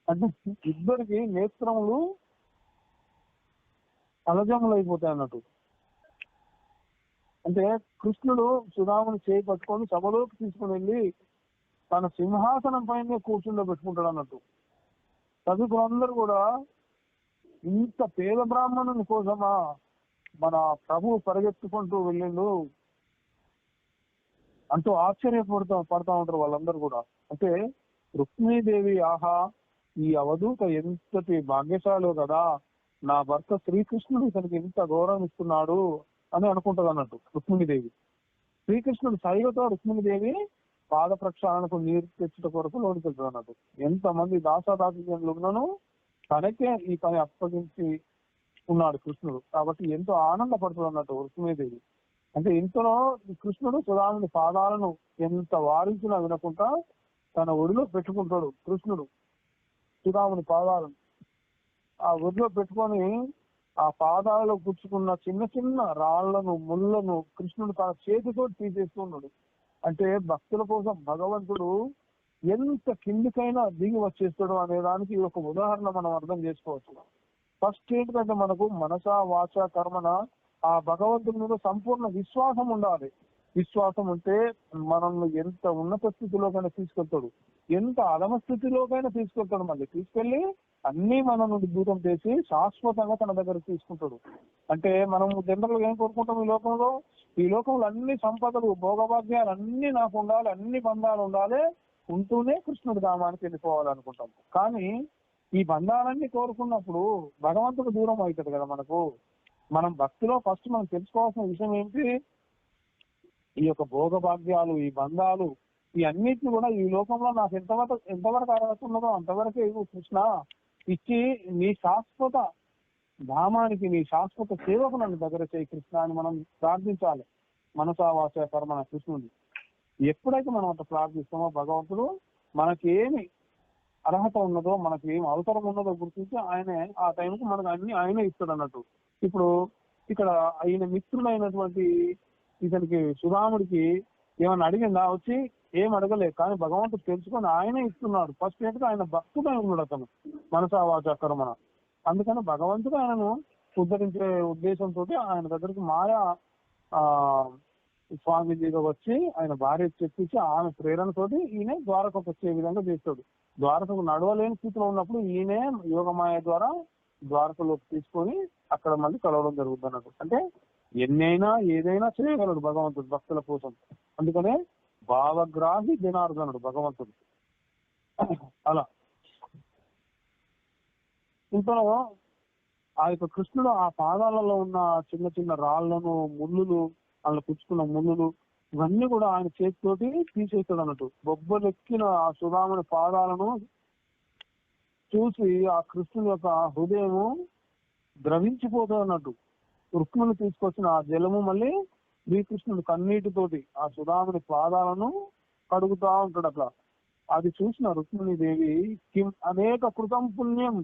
అంటే ఇద్దరికి నేత్రములు అలజములు అయిపోతాయి అన్నట్టు. అంటే కృష్ణుడు సుధాముని చేయి పట్టుకొని సభలోకి తీసుకుని వెళ్ళి తన సింహాసనం పైన కూర్చుండో పెట్టుకుంటాడు అన్నట్టు. చదువుకులందరూ కూడా ఇంత పేద బ్రాహ్మణుని కోసమా మన ప్రభు పరిగెత్తుకుంటూ వెళ్ళిండు అంటూ పడతా ఉంటారు వాళ్ళందరూ కూడా. అంటే రుక్మిణీదేవి ఆహా, ఈ అవధూత ఎంతటి భాగ్యశాలో కదా, నా భర్త శ్రీకృష్ణుడు ఇతనికి ఎంత గౌరవం ఇస్తున్నాడు అని అనుకుంటది అన్నట్టు రుక్మిణీదేవి. శ్రీకృష్ణుడు సైగతో రుక్మిణీదేవి పాద ప్రక్షాళనకు నీరు తెచ్చుట కొరకు లోనికి వెళ్తాడు అన్నట్టు. ఎంతమంది దాసాదాసీనులను తనకే ఈ పని అప్పగించి ఉన్నాడు కృష్ణుడు, కాబట్టి ఎంతో ఆనందపడుతుంది అన్నట్టు రుక్మిణీదేవి. అంటే ఇంతలో కృష్ణుడు సుధాముని పాదాలను ఎంత వారించినా వినకుండా తన ఒడిలో పెట్టుకుంటాడు కృష్ణుడు సుధాముని పాదాలను. ఆ ఒడిలో పెట్టుకొని ఆ పాదాలలో పుచ్చుకున్న చిన్న చిన్న రాళ్లను ముళ్ళను కృష్ణుడు తన చేతితో తీసేస్తున్నాడు. అంటే భక్తుల కోసం భగవంతుడు ఎంత కిందికైనా దిగి వచ్చేస్తాడు అనే దానికి ఒక ఉదాహరణ మనం అర్థం చేసుకోవచ్చు. ఫస్ట్ ఏంటంటే మనకు మనస వాచ కర్మన ఆ భగవంతుని మీద సంపూర్ణ విశ్వాసం ఉండాలి. విశ్వాసం ఉంటే మనల్ని ఎంత ఉన్నత స్థితిలోకైనా తీసుకెళ్తాడు, ఎంత అధమ స్థితిలోకైనా తీసుకెళ్తాడు. మళ్ళీ తీసుకెళ్లి అన్ని మన నుండి దూరం చేసి శాశ్వతంగా తన దగ్గరకు తీసుకుంటాడు. అంటే మనం జనరల్ గా ఏం కోరుకుంటాం ఈ లోకంలో అన్ని సంపదలు భోగభాగ్యాలు అన్ని నాకు ఉండాలి, అన్ని బంధాలు ఉండాలి, ఉంటూనే కృష్ణుడి ధామానికి వెళ్ళిపోవాలనుకుంటాం. కానీ ఈ బంధాలన్నీ కోరుకున్నప్పుడు భగవంతుడు దూరం అవుతాడు కదా మనకు. మనం భక్తిలో ఫస్ట్ మనం తెలుసుకోవాల్సిన విషయం ఏంటి, ఈ యొక్క భోగభాగ్యాలు ఈ బంధాలు ఈ అన్నిటిని కూడా ఈ లోకంలో నాకు ఎంతవరకు అర్హత ఉన్నదో అంతవరకే కృష్ణ ఇచ్చి నీ శాశ్వత ధామానికి నీ శాశ్వత సేవకు నన్ను దగ్గర చేయి కృష్ణ అని మనం ప్రార్థించాలి. మనసా వాచ కర్మణ కృష్ణుడు. ఎప్పుడైతే మనం అంత ప్రార్థిస్తామో భగవంతుడు మనకేమి అర్హత ఉన్నదో మనకి ఏం అవసరం ఉన్నదో గుర్తించి ఆయనే ఆ టైంకు మనకు అన్ని ఆయనే ఇస్తాడు అన్నట్టు. ఇప్పుడు ఇక్కడ ఆయన మిత్రుడైనటువంటి ఇతనికి సుధాముడికి ఏమన్నా అడిగిందా వచ్చి ఏం అడగలేదు, కానీ భగవంతుడు తెలుసుకొని ఆయనే ఇస్తున్నాడు. ఫస్ట్ ఏంటంటే ఆయన భక్తుడై ఉన్నాడు అతను మనసా వాచ కర్మణ. అందుకని భగవంతుడు ఆయనను ఉద్ధరించే ఉద్దేశంతో ఆయన దగ్గరికి మాయా స్వామీజీగా వచ్చి ఆయన భార్య చెప్పించి ఆమె ప్రేరణతోటి ఈయన ద్వారకకు వచ్చే విధంగా చేస్తాడు. ద్వారకకు నడవలేని స్థితిలో ఉన్నప్పుడు ఈయనే యోగమాయ ద్వారా ద్వారకలోకి తీసుకొని అక్కడ మళ్ళీ కలవడం జరుగుతుంది అన్నట్టు. అంటే ఎన్నైనా ఏదైనా చేయగలడు భగవంతుడు భక్తుల కోసం. అందుకనే భావగ్రాహి జనార్దనుడు భగవంతుడు. అలా ఇంతలో ఆ యొక్క కృష్ణుడు ఆ పాదాలలో ఉన్న చిన్న చిన్న రాళ్లను ముళ్ళులు అందులో పుచ్చుకున్న ముళ్ళులు ఇవన్నీ కూడా ఆయన చేతితోటి తీసేస్తాడు అన్నట్టు. బొబ్బలెక్కిన ఆ సుధాముని పాదాలను చూసి ఆ కృష్ణుని యొక్క హృదయము ద్రవించిపోతుంది అన్నట్టు. రుక్మిణి తీసుకొచ్చిన ఆ జలము మళ్ళీ శ్రీకృష్ణుడు కన్నీటితోటి ఆ సుధాముని పాదాలను కడుగుతా ఉంటాడు అట్లా. అది చూసిన రుక్మిణీ దేవి కిం అనేక కృతం పుణ్యం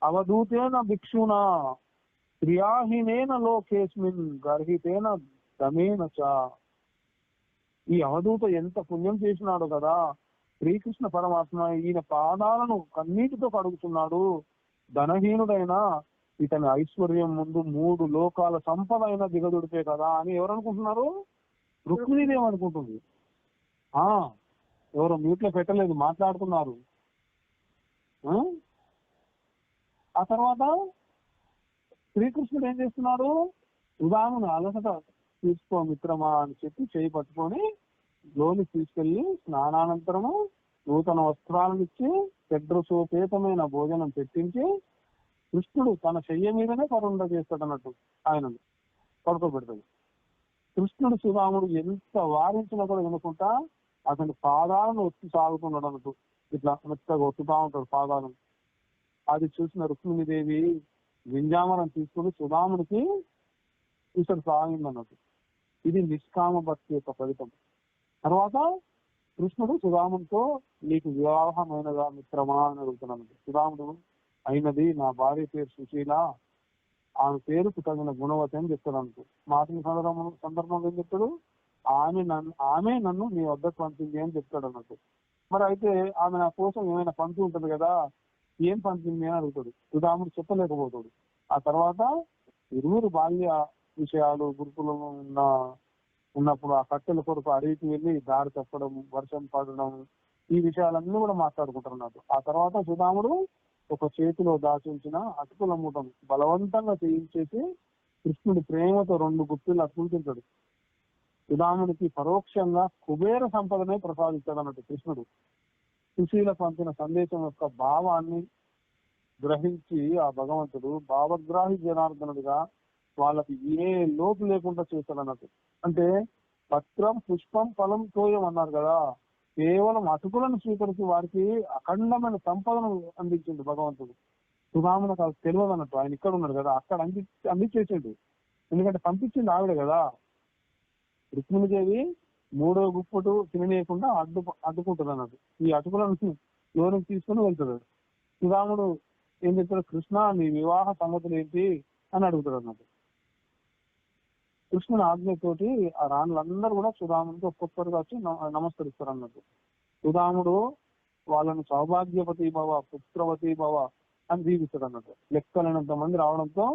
అవధూతేన భిక్షునా క్రియాహీనేన లోకేస్మిన్ గర్హితేన దమేన చ. ఈ అవధూత ఎంత పుణ్యం చేసినాడు కదా, శ్రీకృష్ణ పరమాత్మ ఈయన పాదాలను కన్నీటితో కడుగుతున్నాడు. ధనహీనుడైన ఇతని ఐశ్వర్యం ముందు 3 లోకాల సంపద అయినా దిగదుడిపే కదా అని ఎవరు అనుకుంటున్నారు? రుక్మిణీదేవి అనుకుంటుంది. ఎవరు మ్యూట్ లో పెట్టలేదు, మాట్లాడుతున్నారు. ఆ తర్వాత శ్రీకృష్ణుడు ఏం చేస్తున్నాడు, సుధాముని అలసట తీసుకో మిత్రమా అని చెప్పి చేయి పట్టుకొని లోని తీసుకెళ్లి స్నానానంతరము నూతన వస్త్రాలను ఇచ్చి షడ్రసోపేతమైన భోజనం పెట్టించి కృష్ణుడు తన చెయ్య మీదనే కరుణ చేస్తాడు అన్నట్టు, ఆయనను పడుకోబెడతాడు. కృష్ణుడు సుధాముడు ఎంత వారించినా కూడా వినుకుంటా అతని పాదాలను ఒత్తి సాగుతున్నాడు అన్నట్టు. ఇట్లా మెత్తగా ఒత్తుతా ఉంటాడు పాదాలను. అది చూసిన రుక్మిణీదేవి వింజామరం తీసుకుని సుధాముడికి ఇతడు సాగింది అన్నట్టు. ఇది నిష్కామ భక్తి యొక్క ఫలితం. తర్వాత కృష్ణుడు సుధామునితో నీకు వివాహమైనదా మిత్రమా అని అడుగుతున్నాను. సుధాముడు అయినది, నా భార్య పేరు సుశీల, ఆమె పేరుకు తగిన గుణవతి అని చెప్తాడు అనుకో. మాటల సందర్భంగా ఏం చెప్తాడు, ఆమె నన్ను నీ వద్దకు పంపింది అని చెప్తాడు అన్నట్టు. మరి అయితే ఆమె నా కోసం ఏమైనా పంపి ఉంటుంది కదా, ఏం పంపింది అని అడుగుతాడు. సుధాముడు చెప్పలేకపోతాడు. ఆ తర్వాత ఇరువురు బాల్య విషయాలు, గురుకులంలో ఉన్న ఉన్నప్పుడు ఆ కట్టెల కొరకు అడవికి వెళ్ళి దారి తప్పడం, వర్షం పడడం, ఈ విషయాలన్నీ కూడా మాట్లాడుకుంటున్నారు. ఆ తర్వాత సుధాముడు ఒక చేతిలో దాచించిన అటుకుల మూటను బలవంతంగా చేయించేసి కృష్ణుడి ప్రేమతో 2 గుప్పిళ్ళు అటుకులు తింటాడు. సుధామునికి పరోక్షంగా కుబేర సంపదనే ప్రసాదిస్తాడు అన్నట్టు కృష్ణుడు. సుశీల పంపిన సందేశం యొక్క భావాన్ని గ్రహించి ఆ భగవంతుడు భావగ్రాహి జనార్దనుడిగా వాళ్ళకి ఏ లోటు లేకుండా చేస్తాడు అన్నట్టు. అంటే పత్రం, పుష్పం, ఫలం, తోయం అన్నారు కదా, కేవలం అటుకులను స్వీకరించి వారికి అఖండమైన సంపదను అందించిండు భగవంతుడు. సుధామునికి అది తెలియదు అన్నట్టు. ఆయన ఇక్కడ ఉన్నాడు కదా, అక్కడ అందించేసిండు. ఎందుకంటే పంపించింది ఆవిడ కదా. రుక్మిణీదేవి 3వ గుప్పటు తిననీయకుండా అడ్డుకుంటుంది అన్నట్టు. ఈ అటుకులను లోనికి తీసుకుని వెళ్తాడు. సుధాముడు ఏం చెప్తాడు, కృష్ణ నీ వివాహ సంగతులు ఏంటి అని అడుగుతాడు అన్నట్టు. కృష్ణుని ఆజ్ఞతోటి ఆ రాణులందరూ కూడా సుధాముడికి ఒక్కొక్కరుగా వచ్చి నమస్కరిస్తారు అన్నట్టు. సుధాముడు వాళ్ళను సౌభాగ్యవతి భవ, పుత్రవతి భవ అని దీవిస్తాడు అన్నట్టు. లెక్కలేనంత మంది రావడంతో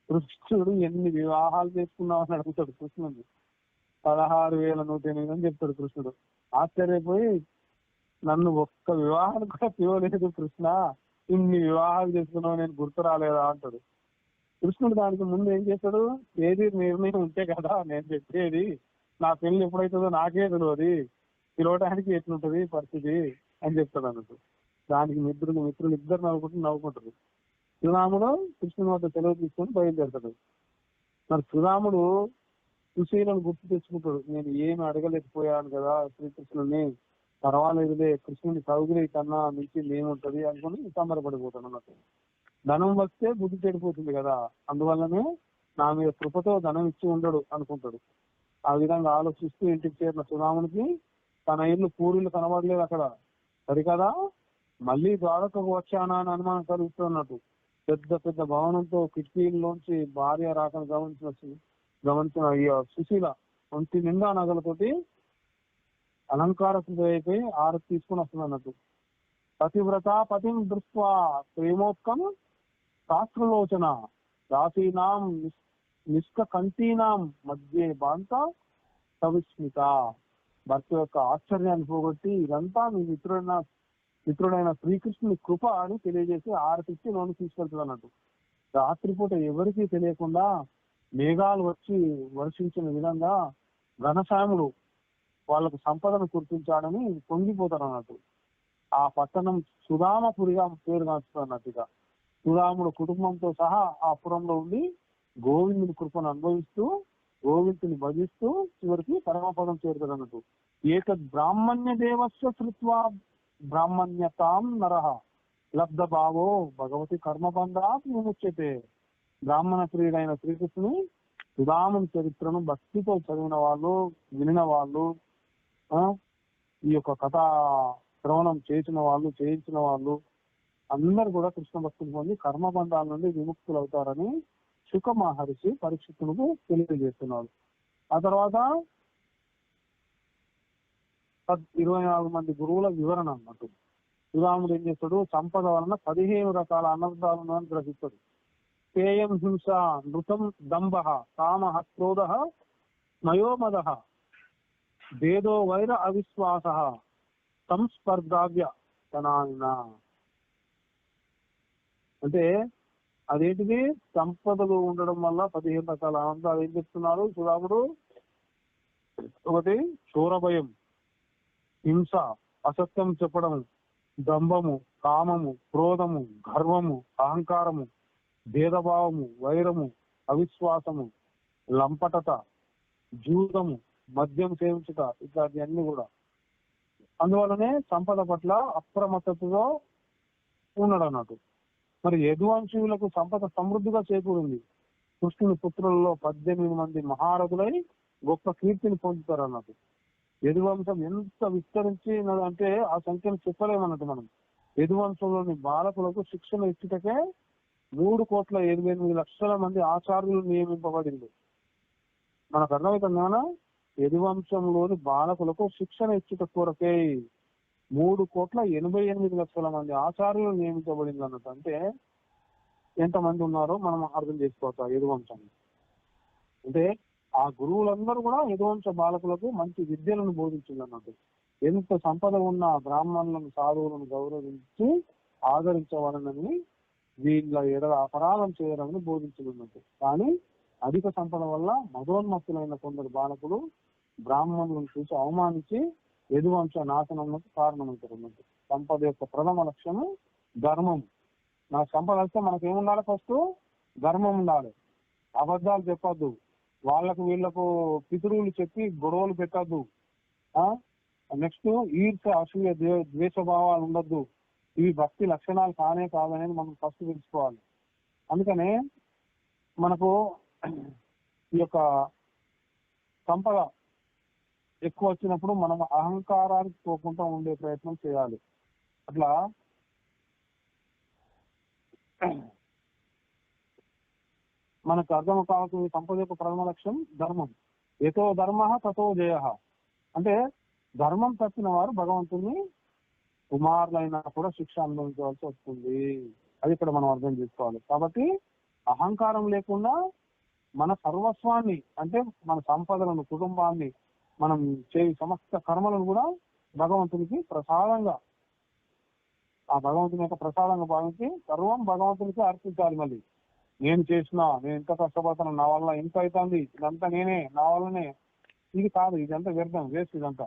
కృష్ణుడు ఎన్ని వివాహాలు చేసుకున్నావు అని అడుగుతాడు కృష్ణుడిని. 16,108 అని చెప్తాడు కృష్ణుడు. ఆశ్చర్యపోయి, నన్ను ఒక్క వివాహాలు కూడా పిలవలేదు కృష్ణ, ఇన్ని వివాహాలు చేసుకున్నావు, నేను గుర్తు రాలేదా అంటాడు. కృష్ణుడు దానికి ముందు ఏం చేస్తాడు, ఏది నిర్ణయం ఉంటే కదా నేను చెప్పేది, నా పెళ్లి ఎప్పుడైతుందో నాకే తెలియదు, పిలవడానికి ఎట్లుంటది పరిస్థితి అని చెప్తాడు అన్నట్టు. దానికి మిత్రులు ఇద్దరు నవ్వుకుంటారు. సుధాముడు కృష్ణుని వద్ద సెలవు తీసుకొని బయలుదేరుతాడు. మరి సుధాముడు సుశీలను గుర్తు తెచ్చుకుంటాడు. నేను ఏమి అడగలేకపోయాను కదా శ్రీకృష్ణుని, పర్వాలేదులే, కృష్ణుని కౌగిలి కన్నా మించింది ఏముంటది అనుకుని సంబరపడిపోతాడు అన్నట్టు. ధనం వస్తే బుద్ధి చెడిపోతుంది కదా, అందువల్లనే నా మీద కృపతో ధనం ఇచ్చి ఉండడు అనుకుంటాడు. ఆ విధంగా ఆలోచిస్తూ ఇంటికి చేరిన సుధామునికి తన ఇల్లు పూరిలు కనబడలేదు అక్కడ. సరికదా మళ్ళీ ద్వారకకు వచ్చానా అని అనుమానం కలుగుతున్నట్టు. పెద్ద పెద్ద భవనంతో కిటికీల్లోంచి భార్య రాకను గమనించిన సుశీల ఒంటి నిండా నగలతోటి అలంకారమైపోయి ఆరతి తీసుకుని వస్తుంది అన్నట్టు. పతివ్రత పతిం దృష్ట్వా ప్రేమోత్కం శాస్త్రలోచన దాసీనాం నిష్కంఠీనాం మధ్య బాంత సవిస్మిత. భర్త యొక్క ఆశ్చర్యాన్ని పోగొట్టి ఇదంతా మీ మిత్రుడైన శ్రీకృష్ణుని కృప అని తెలియజేసి ఆరతిచ్చి లోని తీసుకెళ్తుంది అన్నట్టు. రాత్రిపూట ఎవరికీ తెలియకుండా మేఘాలు వచ్చి వర్షించిన విధంగా ఘనశ్యాముడు వాళ్ళకు సంపదను గుర్తించాడని పొంగిపోతారు అన్నట్టు. ఆ పట్టణం సుధామపురిగా పేరుగాంచుతుంది అన్నట్టు. ఇక సుధాముడు కుటుంబంతో సహా ఆ పురంలో ఉండి గోవిందుని కృపను అనుభవిస్తూ గోవిందుని భజిస్తూ చివరికి పరమపదం చేరుతాడు అన్నట్టు. ఏతద్ బ్రాహ్మణ్య దేవస్య శ్రుత్వా బ్రాహ్మణ్యతాం నరః లబ్ధ భావో భగవతి కర్మబంధాత్ విముచ్యతే. బ్రాహ్మణ ప్రియుడైన శ్రీకృష్ణుని సుధాముని చరిత్రను భక్తితో చదివిన వాళ్ళు, వినిన వాళ్ళు, ఈ యొక్క కథా శ్రవణం చేసిన వాళ్ళు, చేయించిన వాళ్ళు అందరు కూడా కృష్ణ భక్తులు పొంది కర్మబంధాల నుండి విముక్తులు అవుతారని శుక మహర్షి పరీక్షితులకు తెలియజేస్తున్నాడు. ఆ తర్వాత 24 మంది గురువుల వివరణ అన్నట్టు. సుధాముడు ఏం చేస్తాడు, సంపద వలన 15 రకాల అనర్థాలను గ్రహిస్తాడు. పేయం హింస, నృతం దంభ, కామ, క్రోధ, మయోమద, భేదో వైర అవిశ్వాస, సంస్పర్ధావ్య తనాయన. అంటే అదేంటిది, సంపదలు ఉండడం వల్ల 15 రకాల ఆనందాలు ఏం చెప్తున్నారు సుధాముడు. ఒకటి శూరభయం, హింస, అసత్యం చెప్పడము, దంభము, కామము, క్రోధము, గర్వము, అహంకారము, భేదభావము, వైరము, అవిశ్వాసము, లంపటత, జూదము, మద్యం సేవించుట ఇట్లాంటి అన్ని కూడా. అందువల్లనే సంపద పట్ల అప్రమత్తతతో ఉన్నాడు అన్నట్టు. మరి యదువంశీయులకు సంపద సమృద్ధిగా చేకూరింది. కృష్ణుని పుత్రులలో 18 మంది మహారథులై గొప్ప కీర్తిని పొందుతారు అన్నట్టు. యదువంశం ఎంత విస్తరించినదంటే ఆ సంఖ్యను చెప్పలేమన్నట్టు మనం. యదువంశంలోని బాలకులకు శిక్షణ ఇచ్చుటకే 3,88,00,000 మంది ఆచార్యులు నియమింపబడింది. మనకు అర్థమవుతుందా? యదువంశంలోని బాలకులకు శిక్షణ ఇచ్చుట కొరకే 3,88,00,000 మంది ఆచార్యులు నియమించబడింది అన్నట్టు. అంటే ఎంతమంది ఉన్నారో మనం అర్థం చేసుకోవచ్చు యదువంశం. అంటే ఆ గురువులందరూ కూడా యదువంశ బాలకులకు మంచి విద్యలను బోధించింది అన్నట్టు. ఎంత సంపద ఉన్న బ్రాహ్మణులను సాధువులను గౌరవించి ఆదరించవాలని వీళ్ళ ఎడల అపరాధం చేయడాన్ని బోధించినట్టు. కానీ అధిక సంపద వల్ల మదోన్మత్తులైన కొందరు బాలకులు బ్రాహ్మణులను చూసి అవమానించి యదువంశ నాశనంకు కారణమవుతారు అన్నట్టు. సంపద యొక్క ప్రథమ లక్ష్యము ధర్మం. మనకు సంపద వస్తే మనకి ఏముండాలి? ఫస్ట్ ధర్మం ఉండాలి. అబద్ధాలు చెప్పొద్దు, వాళ్ళకు వీళ్ళకు పితరువులు చెప్పి గొడవలు పెట్టద్దు. నెక్స్ట్ ఈర్ష అసూయ ద్వేషభావాలు ఉండద్దు. ఇవి భక్తి లక్షణాలు కానే కాదనేది మనం ఫస్ట్ తెలుసుకోవాలి. అందుకనే మనకు ఈ యొక్క సంపద ఎక్కువ వచ్చినప్పుడు మనం అహంకారానికి పోకుండా ఉండే ప్రయత్నం చేయాలి. అట్లా మనకు అర్థం కావాల్సిన సంపద యొక్క ప్రథమ లక్ష్యం ధర్మం. ఎతో ధర్మ తతో జయ. అంటే ధర్మం తప్పిన వారు భగవంతుని కుమారులైనా కూడా శిక్ష అనుభవించవలసి వస్తుంది. అది ఇక్కడ మనం అర్థం చేసుకోవాలి. కాబట్టి అహంకారం లేకుండా మన సర్వస్వాన్ని, అంటే మన సంపదలను, కుటుంబాన్ని, మనం చేయి సమస్త కర్మలను కూడా భగవంతునికి ప్రసాదంగా, ఆ భగవంతుని యొక్క ప్రసాదంగా భావించి సర్వం భగవంతునికి అర్పించాలి. మళ్ళీ నేను ఎంత కష్టపడుతున్నా, నా వల్ల ఇంత అవుతుంది, ఇదంతా నేనే, నా వల్లనే, ఇది కాదు, ఇదంతా వ్యర్థం, వేస్ట్ ఇదంతా.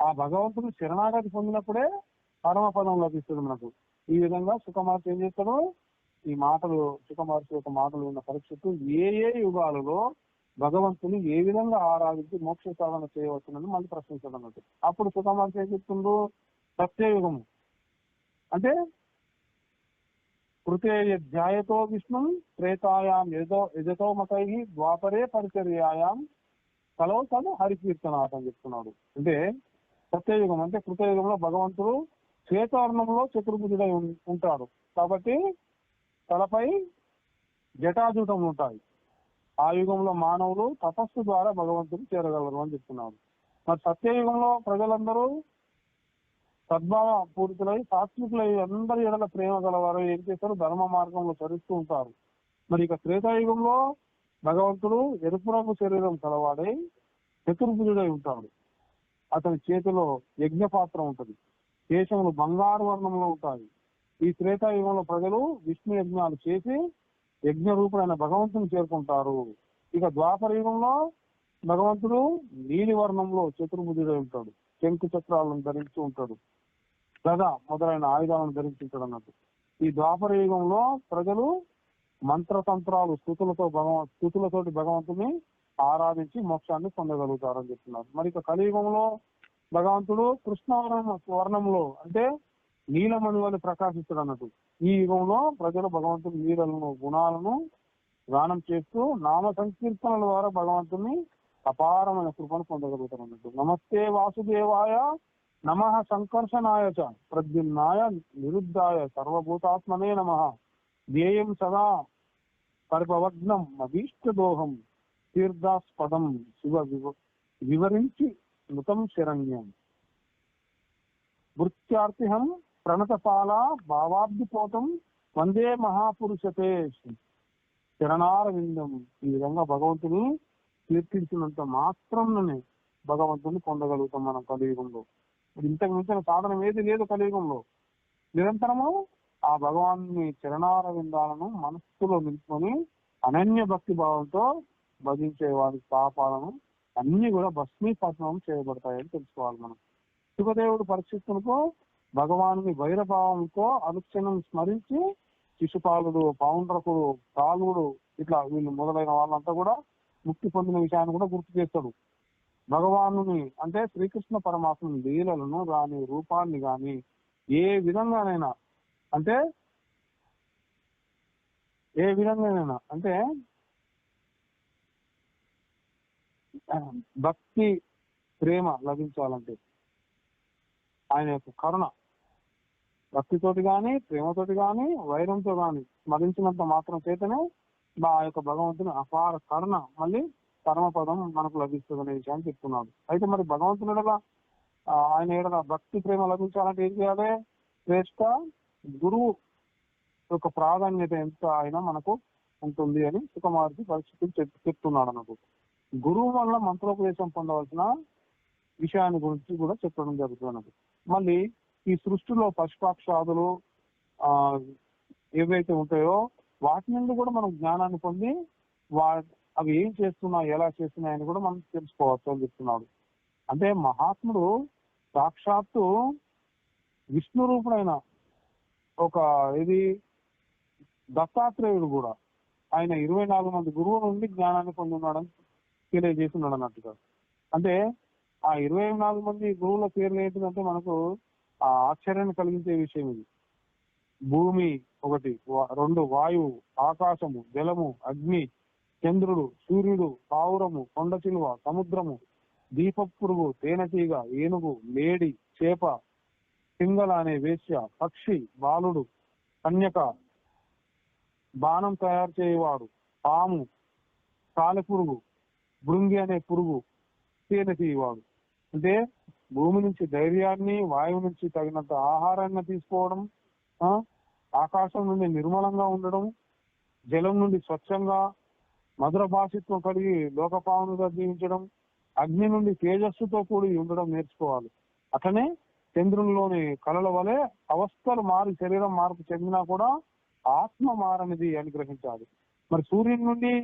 ఆ భగవంతుని శరణాగతి పొందినప్పుడే పరమపదం లభిస్తుంది మనకు. ఈ విధంగా సుఖమహర్షి ఏం చేస్తాడు? ఈ మాటలు, సుఖమహర్షి యొక్క మాటలు ఉన్న పరీక్షకు ఏ యుగాలలో భగవంతుని ఏ విధంగా ఆరాధించి మోక్ష సాధన చేయవచ్చునని మళ్ళీ ప్రశ్నించడం అన్నట్టు. అప్పుడు సుఖమహర్షి ఏం చెప్తుండ్రు? సత్యయుగము అంటే కృతే ధ్యాయతో విష్ణు త్రేతాయాం యజతో మతై ద్వాపరే పరిచర్యాయాం కలో తను హరికీర్తనాథ్ అని చెప్తున్నాడు. అంటే సత్యయుగం అంటే కృతయుగంలో భగవంతుడు శ్వేతవర్ణంలో చతుర్భుజుడై ఉంటాడు. కాబట్టి తలపై జటాజూటములు ఉంటాయి. ఆ యుగంలో మానవులు తపస్సు ద్వారా భగవంతుడు చేరగలరు అని చెప్తున్నాడు. మరి సత్యయుగంలో ప్రజలందరూ సద్భావ పూరితులై సాత్వికులై అందరి ఎడల ప్రేమ గలవారు ఏం చేస్తారు? ధర్మ మార్గంలో చరిస్తూ ఉంటారు. మరి ఇక త్రేతాయుగంలో భగవంతుడు ఎరుపు రంగు శరీరం కలవాడై చతుర్భుజుడై ఉంటాడు. అతని చేతిలో యజ్ఞపాత్ర ఉంటుంది. కేశములు బంగారు వర్ణంలో ఉంటాయి. ఈ త్రేతాయుగంలో ప్రజలు విష్ణు యజ్ఞాలు చేసి యజ్ఞ రూపుడైన భగవంతుని చేరుకుంటారు. ఇక ద్వాపర యుగంలో భగవంతుడు నీలి వర్ణంలో చతుర్భుజుడై ఉంటాడు. శంకు చక్రాలను ధరిస్తూ ఉంటాడు. గద మొదలైన ఆయుధాలను ధరించుంటాడు అన్నట్టు. ఈ ద్వాపర యుగంలో ప్రజలు మంత్రతంత్రాలు స్తుతులతోటి భగవంతుని ఆరాధించి మోక్షాన్ని పొందగలుగుతారని చెప్తున్నారు. మరి ఇక కలియుగంలో భగవంతుడు కృష్ణ వర్ణంలో అంటే నీలమణి వల్ల ప్రకాశిస్తాడు అన్నట్టు. ఈ యుగంలో ప్రజలు భగవంతుని లీలలను, గుణాలను గానం చేస్తూ నామ సంకీర్తనల ద్వారా భగవంతుని అపారమైన కృపను పొందగలుగుతారు అన్నట్టు. నమస్తే వాసుదేవాయ నమః సంకర్షణాయ చ ప్రద్యుమ్నాయ నిరుద్ధాయ సర్వభూతాత్మనే నమః ధ్యేయం సదా పరిపవగ్నం అభీష్టదోహం తీర్థాస్పదం శివ వివరించి మృతం శరణ్యం వృత్యార్తిహం ప్రణతపాల భావాబ్దిపోతం వందే మహాపురుషతే శరణారవిందం. ఈ విధంగా భగవంతుని కీర్తించినంత మాత్రంలోనే భగవంతుని పొందగలుగుతాం మనం కలియుగంలో. ఇంతకు మించిన సాధనం ఏది లేదు కలియుగంలో. నిరంతరము ఆ భగవాన్ని చరణారవిందాలను మనస్సులో నిలుపుకొని అనన్య భక్తి భావంతో భజించే వారి పాపాలను అన్ని కూడా భస్మీపట్నం చేయబడతాయని తెలుసుకోవాలి మనం. శివదేవుడు పరీక్షిస్తున్నకు భగవాను వైరభావంతో అనుక్షణం స్మరించి శిశుపాలుడు, పౌండ్రకుడు, కాలుడు ఇట్లా వీళ్ళు మొదలైన వాళ్ళంతా కూడా ముక్తి పొందిన విషయాన్ని కూడా గుర్తు చేస్తాడు. భగవానుని అంటే శ్రీకృష్ణ పరమాత్మని లీలలను గాని, రూపాన్ని గాని ఏ విధంగానైనా అంటే భక్తి ప్రేమ లభించాలంటే ఆయన యొక్క కరుణ భక్తితోటి గాని, ప్రేమతోటి గాని, వైరంతో గాని స్మరించినంత మాత్రం చేతనే ఆ యొక్క భగవంతుని అపార కరుణ మళ్ళీ పరమపదం మనకు లభిస్తుంది అనే విషయాన్ని చెప్తున్నాడు. అయితే మరి భగవంతుని ఎడల ఆయన ఎడల భక్తి ప్రేమ లభించాలంటే ఏం చేయాలి? శ్రేష్ట గురువు యొక్క ప్రాధాన్యత ఎంత అయినా మనకు ఉంటుంది అని సుకుమారుడికి పరిస్థితులు చెప్తున్నాడు అన్నట్టు. గురువు వల్ల మంత్రోపదేశం పొందవలసిన విషయాన్ని గురించి కూడా చెప్పడం జరుగుతున్నది. మళ్ళీ ఈ సృష్టిలో పశుపక్షాదులు ఆ ఏవైతే ఉంటాయో వాటి నుండి కూడా మనం జ్ఞానాన్ని పొంది అవి ఏం చేస్తున్నాయి, ఎలా చేస్తున్నాయని కూడా మనం తెలుసుకోవచ్చు అని చెప్తున్నాడు. అంటే మహాత్ముడు సాక్షాత్తు విష్ణు రూపుడైన ఒక ఇది దత్తాత్రేయుడు కూడా ఆయన 24 మంది గురువుల నుండి జ్ఞానాన్ని పొంది ఉన్నాడని తెలియజేస్తున్నాడు అన్నట్టుగా. అంటే ఆ 24 మంది గురువుల పేర్లు ఏంటిదంటే మనకు ఆ ఆశ్చర్యాన్ని కలిగించే విషయం ఇది. భూమి ఒకటి, 2 వాయువు, ఆకాశము, జలము, అగ్ని, చంద్రుడు, సూర్యుడు, పావురము, కొండ చిలువ, సముద్రము, దీపపురుగు, తేనెటీగ, ఏనుగు, లేడి, చేప, పింగళ అనే వేశ్య, పక్షి, బాలుడు, కన్యక, బాణం తయారు చేయవాడు, పాము, సాలెపురుగు, భృంగి అనే పురుగు, తేనెటీవాడు. అంటే భూమి నుంచి ధైర్యాన్ని, వాయువు నుంచి తగినంత ఆహారాన్ని తీసుకోవడం, ఆకాశం నుండి నిర్మలంగా ఉండడం, జలం నుండి స్వచ్ఛంగా మధుర భాషిత్వం కలిగి లోకపావనుగా జీవించడం, అగ్ని నుండి తేజస్సుతో కూడి ఉండడం నేర్చుకోవాలి. అట్లనే చంద్రునిలోని కళల వలె అవస్థలు మారి శరీరం మార్పు చెందినా కూడా ఆత్మ మారనిది అని గ్రహించాలి. మరి సూర్యుని నుండి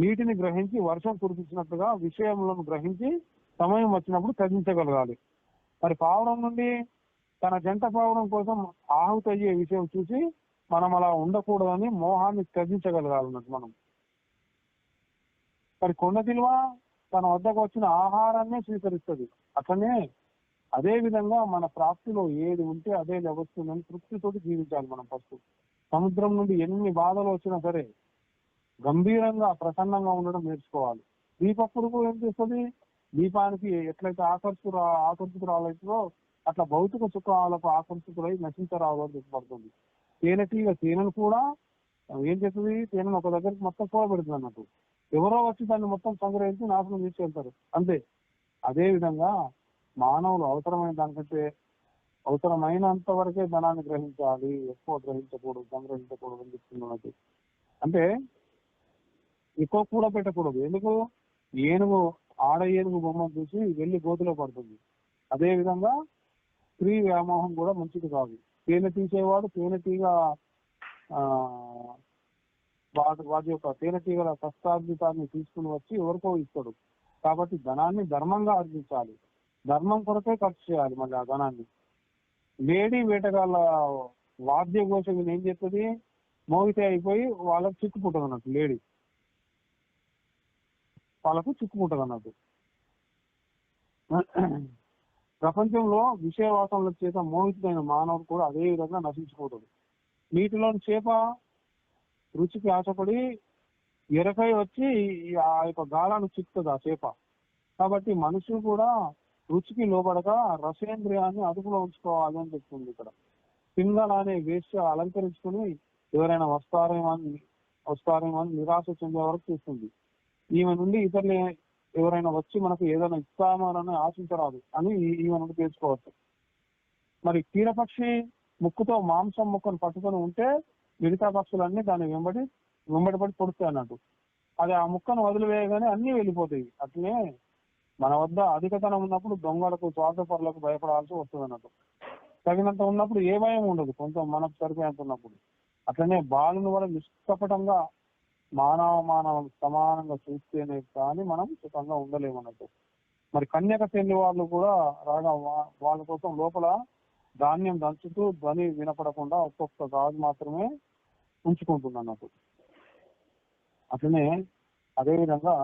నీటిని గ్రహించి వర్షం కురిపించినట్టుగా విషయములను గ్రహించి సమయం వచ్చినప్పుడు త్యజించగలగాలి. మరి పావురం నుండి తన జంట పావురం కోసం ఆహుతి అయ్యే విషయం చూసి మనం అలా ఉండకూడదని మోహాన్ని త్యజించగలగాలన్నట్టు మనం. మరి కొండ తిలువ తన వద్దకు వచ్చిన ఆహారాన్ని స్వీకరిస్తుంది. అట్లనే అదే విధంగా మన ప్రాప్తిలో ఏది ఉంటే అదే లభిస్తుందని తృప్తితోటి జీవించాలి మనం ఫస్ట్. సముద్రం నుండి ఎన్ని బాధలు వచ్చినా సరే గంభీరంగా ప్రసన్నంగా ఉండడం నేర్చుకోవాలి. దీపపురుగు ఏం చేస్తుంది? దీపానికి ఎట్లయితే ఆకర్షితురాలైతుందో అట్లా భౌతిక సుఖాలకు ఆకర్షితులై నశించరాదు అని చెప్పబడుతుంది. తేనెటీగ తేనెను కూడా ఏం చేస్తుంది? తేనెను ఒక దగ్గరికి మొత్తం పోబెడుతుంది అన్నట్టు. ఎవరో వచ్చి దాన్ని మొత్తం సంగ్రహించి నాశనం చేసి వెళ్తారు అంతే. అదే విధంగా మానవులు అవసరమైన దానికంటే అవసరమైనంత వరకే ధనాన్ని గ్రహించాలి, ఎక్కువ గ్రహించకూడదు, సంగ్రహించకూడదు అని చెప్తున్నది. అంటే ఎక్కువ కూడా పెట్టకూడదు. ఎందుకు? ఏనుగు ఆడ ఏనుగు బొమ్మను చూసి వెళ్ళి గోతిలో పడుతుంది. అదే విధంగా స్త్రీ వ్యామోహం కూడా మంచిది కాదు. తేనె తీసేవాడు తేనెటీగ వాటి యొక్క తేనెటీగల కష్టార్జితాన్ని తీసుకుని వచ్చి ఎవరికో ఇస్తాడు. కాబట్టి ధనాన్ని ధర్మంగా ఆర్జించాలి, ధర్మం కొరకే ఖర్చు చేయాలి. మళ్ళీ ఆ ధనాన్ని లేడీ వేటగాళ్ళ వాద్య ఘోష ఏం చేస్తుంది? మోగితే అయిపోయి వాళ్ళకు చిక్కుకుంటుంది అన్నట్టు. లేడీ వాళ్ళకు చిక్కుకుంటుంది అన్నట్టు. ప్రపంచంలో విషయవాసనల చేత మోహితుడైన మానవుడు కూడా అదే విధంగా నశించిపోతాడు. నీటిలోని చేప రుచికి ఆశపడి ఎరకై వచ్చి ఆ యొక్క గాలాన్ని చిక్కుతుంది ఆ చేప. కాబట్టి మనుషులు కూడా రుచికి లోబడక రసేంద్రియాన్ని అదుపులో ఉంచుకోవాలి అని చెప్తుంది ఇక్కడ. పింగళ అనే వేశ్య అలంకరించుకుని ఎవరైనా వస్తారేమో అని నిరాశ చెందే వరకు చేస్తుంది. ఈమె నుండి ఇతరులు ఎవరైనా వచ్చి మనకు ఏదైనా ఇస్తామని ఆశించరాదు అని ఈమె నుండి తెలుసుకోవచ్చు. మరి కీరపక్షి ముక్కుతో మాంసం ముక్కను పట్టుకొని ఉంటే మిగతా పక్షులన్నీ దాన్ని వెంబడిపడి పొడుస్తాయి అన్నట్టు. అది ఆ ముక్కను వదిలివేయగానే అన్ని వెళ్ళిపోతాయి. అట్లనే మన వద్ద అధికతనం ఉన్నప్పుడు దొంగలకు, స్వార్థపరులకు భయపడాల్సి వస్తుంది అన్నట్టు. తగినంత ఉన్నప్పుడు ఏ భయం ఉండదు, కొంచెం మనకు సరిపోయేంత ఉన్నప్పుడు. అట్లనే బాలుని వల్ల నిష్కపటంగా మానవ సమానంగా చూస్తేనే కానీ మనం సుఖంగా ఉండలేమన్నట్టు. మరి కన్యక చెల్లి వాళ్ళు కూడా రాగా వాళ్ళ కోసం లోపల ధాన్యం దంచుతూ ధ్వని వినపడకుండా ఒక్కొక్క గాజు మాత్రమే ఉంచుకుంటుంది అన్నట్టు. అట్లనే అదేవిధంగా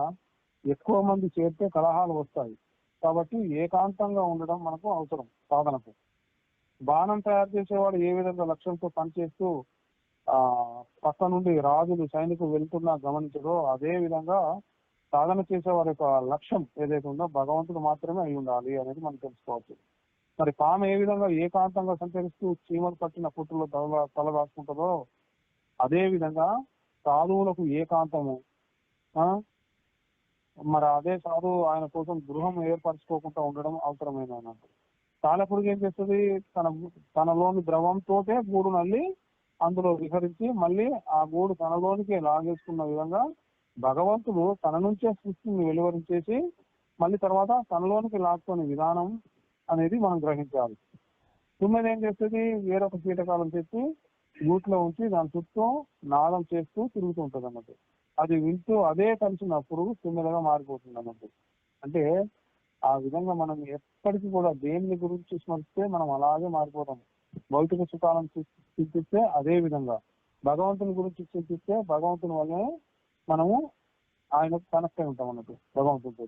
ఎక్కువ మంది చేరితే కలహాలు వస్తాయి. కాబట్టి ఏకాంతంగా ఉండడం మనకు అవసరం సాధనకు. బాణం తయారు చేసేవాడు ఏ విధంగా లక్ష్యంతో పనిచేస్తూ పక్క నుండి రాజులు సైనికులు వెళ్తున్నా గమనించడో అదే విధంగా సాధన చేసేవారి యొక్క లక్ష్యం ఏదైతే ఉందో భగవంతుడు మాత్రమే అయి ఉండాలి అనేది మనం తెలుసుకోవచ్చు. మరి పాము ఏ విధంగా ఏకాంతంగా సంచరిస్తూ చీమలు పట్టిన పుట్టులో తల దాచుకుంటుందో అదే విధంగా సాధువులకు ఏకాంతము. మరి అదే సాధువు ఆయన కోసం గృహం ఏర్పరచుకోకుండా ఉండడం అవసరమైన అన్నట్టు. సాలెపురుగు ఏం చేస్తుంది? తనలోని ద్రవంతోటే గూడు నల్లి అందులో విహరించి మళ్ళీ ఆ గూడు తనలోనికి లాగేసుకున్న విధంగా భగవంతుడు తన నుంచే సృష్టిని వెలువరించేసి మళ్ళీ తర్వాత తనలోనికి లాక్కునే విధానం అనేది మనం గ్రహించాలి. తుమ్మెద ఏం చేస్తుంది, వేరొక కీటకాలం తెచ్చి గూట్లో ఉంచి దాని చుట్టూ నాదం చేస్తూ తిరుగుతూ ఉంటుంది అన్నట్టు. అది వింటూ అదే కలిసిన పురుగు తుమ్మెదగా మారిపోతుంది అన్నట్టు. అంటే ఆ విధంగా మనం ఎప్పటికీ కూడా దేని గురించి స్మరిస్తే మనం అలాగే మారిపోతాం. భౌతిక సుఖాలను చింతిస్తే అదే విధంగా, భగవంతుని గురించి చింతిస్తే భగవంతుని వల్లనే మనము ఆయనకు కనెక్ట్ అయి ఉంటాం అన్నట్టు భగవంతునితో.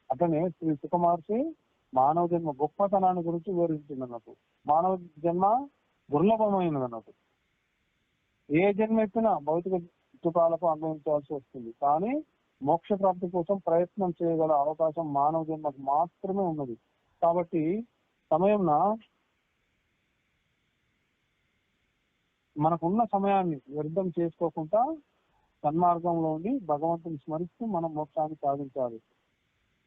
అట్లనే శ్రీ సుఖమహర్షి మానవ జన్మ గొప్పతనాన్ని గురించి వివరించింది అన్నట్టు. మానవ జన్మ దుర్లభమైనది అన్నట్టు. ఏ జన్మ ఎత్తినా భౌతిక సుఖాలకు అనుభవించాల్సి వస్తుంది, కానీ మోక్ష ప్రాప్తి కోసం ప్రయత్నం చేయగల అవకాశం మానవ జన్మకు మాత్రమే ఉన్నది. కాబట్టి సమయంలో మనకున్న సమయాన్ని వ్యర్థం చేసుకోకుండా సన్మార్గంలో ఉండి భగవంతుని స్మరిస్తూ మనం మోక్షాన్ని సాధించాలి.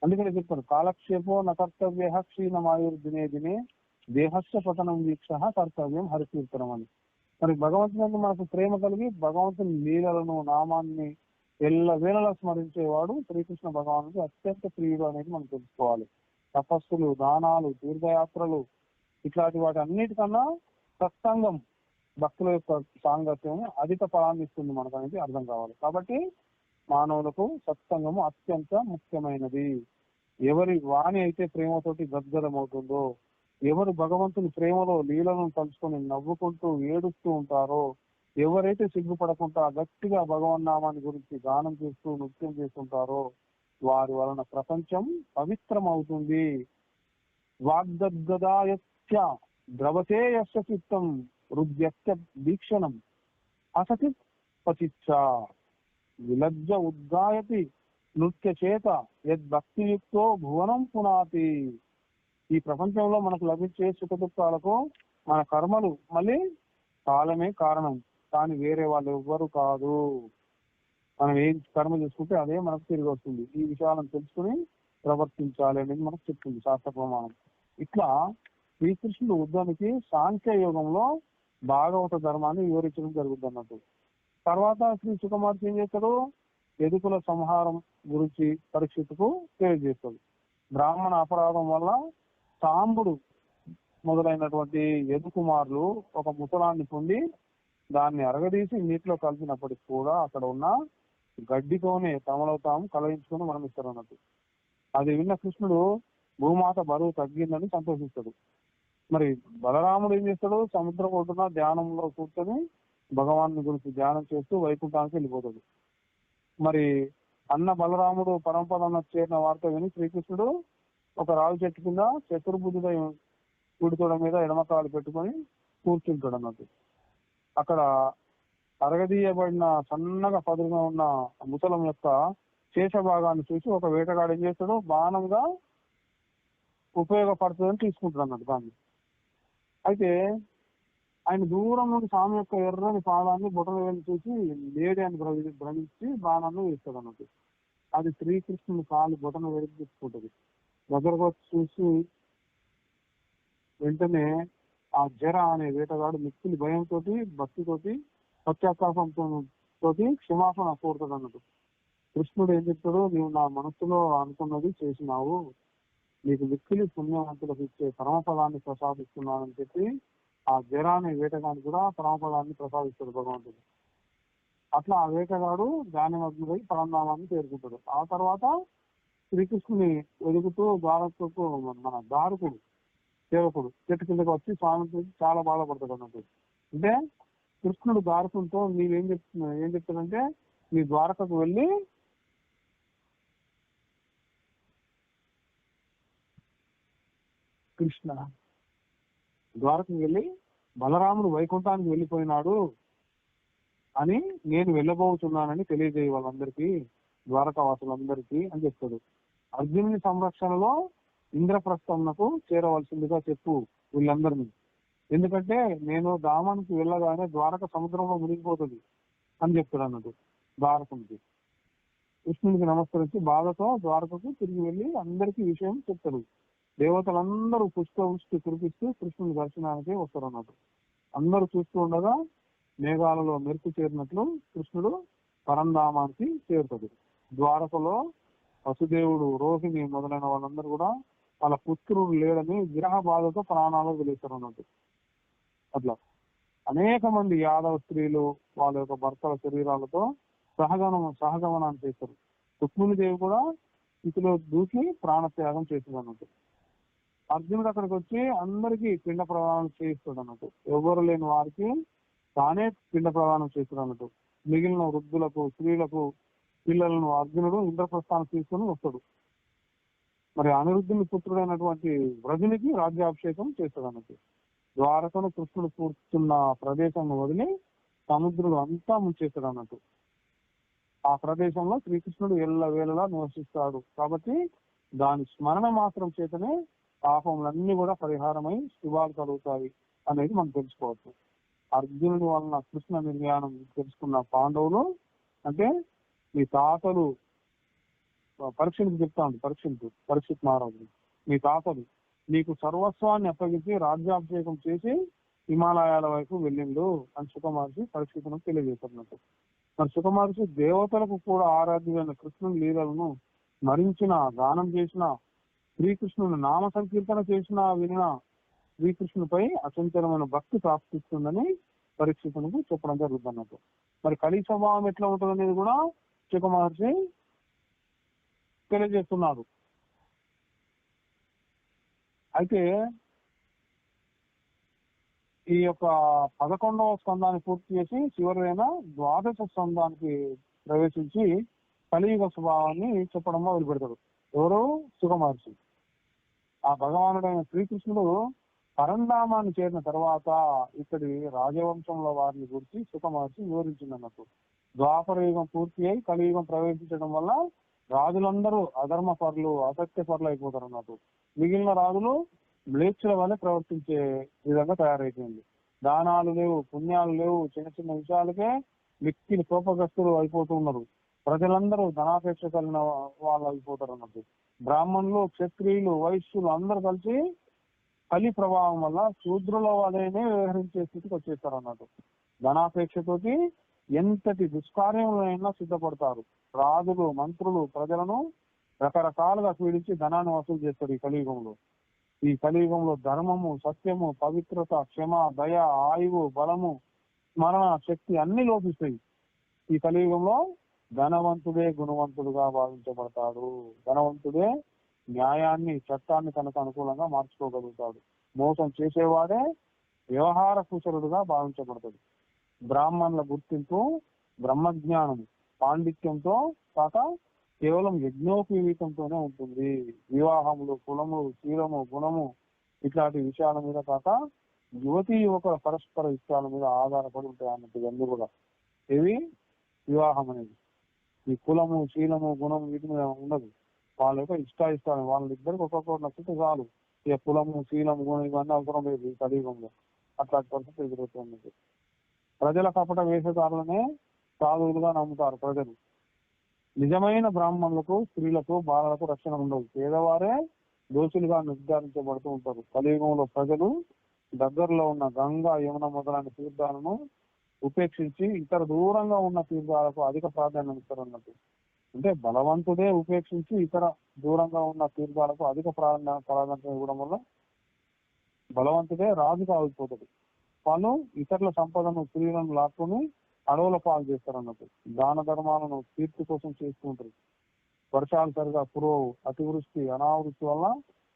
అందుకని చెప్పారు, కాలక్షేపో న కర్తవ్య క్షీణమాయుర్ దినే దినే దేహస్య పతనం వీక్ష కర్తవ్యం హరికీర్తనం అని. మరి భగవంతుని మనకు ప్రేమ కలిగి భగవంతుని లీలలను నామాన్ని ఎల్ల వేళలా స్మరించేవాడు శ్రీకృష్ణ భగవానుడికి అత్యంత ప్రియుడు అనేది మనం తెలుసుకోవాలి. తపస్సులు, దానాలు, తీర్థయాత్రలు ఇట్లాంటి వాటి అన్నిటికన్నా సత్సంగం, భక్తుల యొక్క సాంగత్యం అధిక ఫలాన్ని ఇస్తుంది మనకు అనేది అర్థం కావాలి. కాబట్టి మానవులకు సత్సంగము అత్యంత ముఖ్యమైనది. ఎవరి వాణి అయితే ప్రేమతోటి గద్గదమవుతుందో, ఎవరు భగవంతుని ప్రేమలో లీలను తలుచుకొని నవ్వుకుంటూ ఏడుస్తూ ఉంటారో, ఎవరైతే సిగ్గుపడకుండా గట్టిగా భగవన్నామాన్ని గురించి గానం చేస్తూ నృత్యం చేస్తుంటారో వారి వలన ప్రపంచం పవిత్రం అవుతుంది. వాగ్గద్గదాయస్య ద్రవతే యస్య చిత్తం హృద్యస్య దీక్షణం అసతి పచిచ్చ విలజ్జ ఉద్గాయతి నృత్య చేత యద్భక్తియుక్తో భువనం పునాతి. ఈ ప్రపంచంలో మనకు లభించే సుఖ దుఃఖాలకు మన కర్మలు మళ్ళీ కాలమే కారణం, కానీ వేరే వాళ్ళు ఎవ్వరు కాదు. మనం ఏం కర్మ చేసుకుంటే అదే మనకు తిరిగి వస్తుంది. ఈ విషయాలను తెలుసుకుని ప్రవర్తించాలి అనేది మనకు చెప్తుంది శాస్త్ర ప్రమాణం. ఇట్లా శ్రీకృష్ణుడు ఉద్ధవునికి సాంఖ్య యోగంలో భాగవత ధర్మాన్ని వివరించడం జరుగుతుంది అన్నట్టు. తర్వాత శ్రీ సుఖమహర్షి ఏం చేస్తాడు, యదుకుల సంహారం గురించి పరీక్షిత్తుకు తెలియజేస్తాడు. బ్రాహ్మణ అపరాధం వల్ల సాంబుడు మొదలైనటువంటి యదుకుమారులు ఒక ముసలాన్ని పొంది దాన్ని అరగదీసి నీటిలో కలిపినప్పటికి కూడా అక్కడ ఉన్న గడ్డితోనే తమలో తాము కలయించుకుని మరణిస్తారు అన్నట్టు. అది విన్న కృష్ణుడు భూమాత బరువు తగ్గిందని సంతోషిస్తాడు. మరి బలరాముడు ఏం చేస్తాడు, సముద్రం ఒడ్డున ధ్యానంలో కూర్చొని భగవాన్ గురించి ధ్యానం చేస్తూ వైకుంఠానికి వెళ్ళిపోతాడు. మరి అన్న బలరాముడు పరంపరను చేరిన వార్త విని శ్రీకృష్ణుడు ఒక రావి చెట్టు కింద చతుర్భుజుడ కుడితోడ మీద ఎడమకాలు పెట్టుకొని కూర్చుంటాడు అన్నట్టు. అక్కడ అరగదీయబడిన సన్నగా పదులుగా ఉన్న ముసలం యొక్క శేష భాగాన్ని చూసి ఒక వేటగాడు ఏం చేస్తాడు, బాణంగా ఉపయోగపడుతుందని తీసుకుంటాడు అన్నట్టు దాన్ని. అయితే ఆయన దూరం నుండి స్వామి యొక్క ఎర్రని పాదాన్ని బొటన వేలు చూసి లేడి అని భ్రమించి బాణాన్ని వేస్తాడు అన్నట్టు. అది శ్రీకృష్ణుని కాలు బొటన వేలు తీసుకుంటది. దగ్గరకు వచ్చి చూసి వెంటనే ఆ జర అనే వేటగాడు మిక్కిలి భయంతో భక్తితోటి పశ్చాత్తాపంతో క్షమాపణ కోరుతాడు అన్నట్టు. కృష్ణుడు ఏం చెప్తాడు, నీవు నా మనస్సులో అనుకున్నది చేసినావు, నీకు మిక్కిలి పుణ్యవంతులకు ఇచ్చే పరమపదాన్ని ప్రసాదిస్తున్నానని చెప్పి ఆ జర అనే వేటగాడిని కూడా పరమపదాన్ని ప్రసాదిస్తాడు భగవంతుడు. అట్లా ఆ వేటగాడు ధ్యానమగ్నుడై పరమనామాన్ని చేరుకుంటాడు. ఆ తర్వాత శ్రీకృష్ణుని వెలుగుతూ ద్వారకకు మన దారుకుడు సేవకుడు చెట్టు కిందకి వచ్చి స్వామి చాలా బాధపడతాడు అన్నట్టు. అంటే కృష్ణుడు దారుకునితో ఏం చెప్తాడంటే, నీ ద్వారకకు వెళ్ళి కృష్ణ ద్వారకకు వెళ్ళి బలరాముడు వైకుంఠానికి వెళ్ళిపోయినాడు అని నేను వెళ్ళబోతున్నానని తెలియజేయ వాళ్ళందరికీ, ద్వారకావాసులందరికీ అని చెప్తాడు. అర్జునుని సంరక్షణలో ఇంద్రప్రస్థంకు చేరవలసిందిగా చెప్పు వీళ్ళందరినీ, ఎందుకంటే నేను దామానికి వెళ్ళగానే ద్వారక సముద్రంలో మునిగిపోతుంది అని చెప్తాడు అన్నట్టు ద్వారకునికి. కృష్ణునికి నమస్కరించి బాధతో ద్వారకకు తిరిగి వెళ్ళి అందరికీ విషయం చెప్తాడు. దేవతలందరూ పుష్పవృష్టి కురిపిస్తూ కృష్ణుని దర్శనానికి వస్తారు అన్నట్టు. అందరూ చూస్తూ ఉండగా మేఘాలలో మెరుపు చేరినట్లు కృష్ణుడు పరంధామానికి చేరుతాడు. ద్వారకలో వసుదేవుడు, రోహిణి మొదలైన వాళ్ళందరూ కూడా వాళ్ళ పుత్రుడు లేడని విరహ బాధతో ప్రాణాలు వెలుస్తారు అన్నట్టు. అట్లా అనేక మంది యాదవ స్త్రీలు వాళ్ళ యొక్క భర్తల శరీరాలతో సహగమనాన్ని చేస్తారు. రుక్మిణీదేవి కూడా ఇందులో దూకి ప్రాణత్యాగం చేసింది అన్నట్టు. అర్జునుడు అక్కడికి వచ్చి అందరికీ పిండ ప్రదానం చేయిస్తాడు అన్నట్టు. ఎవరు లేని వారికి తానే పిండ ప్రదానం చేస్తాడు అన్నట్టు. మిగిలిన వృద్ధులకు, స్త్రీలకు, పిల్లలను అర్జునుడు ఇంద్రప్రస్థానం తీసుకుని వస్తాడు. మరి అనిరుద్ధుని పుత్రుడైనటువంటి వ్రజునికి రాజ్యాభిషేకం చేస్తాడు అన్నట్టు. ద్వారకను కృష్ణుడు కూర్చున్న ప్రదేశం వదిలి సముద్రుడు అంతా ముంచేస్తాడు అన్నట్టు. ఆ ప్రదేశంలో శ్రీకృష్ణుడు ఎల్లవేళలా నివసిస్తాడు కాబట్టి దాని స్మరణ మాత్రం చేతనే పాపములన్నీ కూడా పరిహారమై శుభాలు కలుగుతాయి అనేది మనం తెలుసుకోవచ్చు. అర్జునుడి వలన కృష్ణ నిర్యాణం తెలుసుకున్న పాండవులు అంటే మీ తాతలు పరీక్షకు చెప్తాను, పరీక్షిత్ మహారాజు మీ తాతలు నీకు సర్వస్వాన్ని అప్పగించి రాజ్యాభిషేకం చేసి హిమాలయాల వైపు వెళ్ళిండు అని సుఖమహర్షి పరీక్షితులకు తెలియజేస్తున్నట్టు. మరి సుఖమహర్షి దేవతలకు కూడా ఆరాధ్యులైన కృష్ణుని లీలలను స్మరించిన, గానం చేసిన, శ్రీకృష్ణుని నామ సంకీర్తన చేసిన, వినిన శ్రీకృష్ణునిపై అచంచలమైన భక్తి ప్రాప్తిస్తుందని పరీక్షితునికి చెప్పడం జరుగుతుంది అన్నట్టు. మరి కలి స్వభావం ఎట్లా ఉంటుంది అనేది కూడా సుఖమహర్షి తెలియజేస్తున్నారు. అయితే ఈ యొక్క 11వ స్కందాన్ని పూర్తి చేసి చివరైన ద్వాదశ స్కందానికి ప్రవేశించి కలియుగ స్వభావాన్ని చెప్పడం మొదలు పెడతాడు. ఎవరు? సుఖమహర్షి. ఆ భగవానుడైన శ్రీకృష్ణుడు పరంధామాన్ని చేరిన తర్వాత ఇక్కడి రాజవంశంలో వారిని గురించి సుఖమహర్షి వివరించిందన్నట్టు. ద్వాపర యుగం పూర్తి అయి కలియుగం ప్రవేశించడం వల్ల రాజులందరూ అధర్మ పరులు, అసత్య పరులు అయిపోతారు అన్నట్టు. మిగిలిన రాజులు మ్లేచ్చుల వల్ల ప్రవర్తించే విధంగా తయారైపోయింది. దానాలు లేవు, పుణ్యాలు లేవు, చిన్న చిన్న విషయాలకే వ్యక్తిని కోపగ్రస్తులు అయిపోతూ ఉన్నారు. ప్రజలందరూ ధనాపేక్ష కలిగిన వాళ్ళు అయిపోతారు అన్నట్టు. బ్రాహ్మణులు, క్షత్రియులు, వైశ్యులు అందరూ కలిసి కలి ప్రభావం వల్ల శూద్రుల వలనే వ్యవహరించే స్థితికి వచ్చేస్తారు అన్నట్టు. ధనాపేక్షతోటి ఎంతటి దుష్కార్యములైనా సిద్ధపడతారు. రాజులు, మంత్రులు ప్రజలను రకరకాలుగా పీడించి ధనాన్ని వసూలు చేస్తారు ఈ కలియుగంలో. ఈ కలియుగంలో ధర్మము, సత్యము, పవిత్రత, క్షమ, దయ, ఆయువు, బలము, స్మరణ శక్తి అన్ని లోపిస్తాయి. ఈ కలియుగంలో ధనవంతుడే గుణవంతుడుగా భావించబడతాడు. ధనవంతుడే న్యాయాన్ని, చట్టాన్ని తనకు అనుకూలంగా మార్చుకోగలుగుతాడు. మోసం చేసేవాడే వ్యవహార కుశలుడుగా భావించబడతాడు. బ్రాహ్మణుల గుర్తింపు బ్రహ్మజ్ఞానము, పాండిత్యంతో కాక కేవలం యజ్ఞోపవీతంతోనే ఉంటుంది. వివాహములు, కులము, శీలము, గుణము ఇట్లాంటి విషయాల మీద కాక యువతీ యువకుల పరస్పర ఇష్టాల మీద ఆధారపడి ఉంటాయి అన్నట్టు. ఇవన్నీ కూడా ఇవి వివాహం అనేది ఈ కులము, శీలము, గుణము వీటి మీద ఉండదు. వాళ్ళ యొక్క ఇష్టాలు వాళ్ళిద్దరికి ఒక్కొక్కరు నచ్చితే చాలు. ఇక కులము, శీలము, గుణం ఇవన్నీ అవసరం లేదు ఈ కలియుగంలో. అట్లాంటి పరిస్థితి ఎదురవుతుంది. ప్రజల కపట వేషధారులనే సాధువులుగా నమ్ముతారు ప్రజలు. నిజమైన బ్రాహ్మణులకు, స్త్రీలకు, బాలలకు రక్షణ ఉండదు. పేదవారే దోషులుగా నిర్ధారించబడుతూ ఉంటారు. కలియుగంలో ప్రజలు దగ్గరలో ఉన్న గంగా, యమున మొదలైన తీర్థాలను ఉపేక్షించి ఇతర దూరంగా ఉన్న తీర్థాలకు అధిక ప్రాధాన్యం ఇస్తారు అన్నట్టు. అంటే బలవంతుడే ఉపేక్షించి ఇతర దూరంగా ఉన్న తీర్థాలకు అధిక ప్రాధాన్యత ఇవ్వడం వల్ల బలవంతుడే రాజుగా ఆగిపోతాడు. వాళ్ళు ఇతరుల సంపదను, స్త్రీలను లాక్కుని అడవుల పాలు చేస్తారు అన్నట్టు. దాన ధర్మాలను కీర్తి కోసం చేస్తూ ఉంటారు. వర్షాలు సరిగా కురవు, అతివృష్టి, అనావృష్టి వల్ల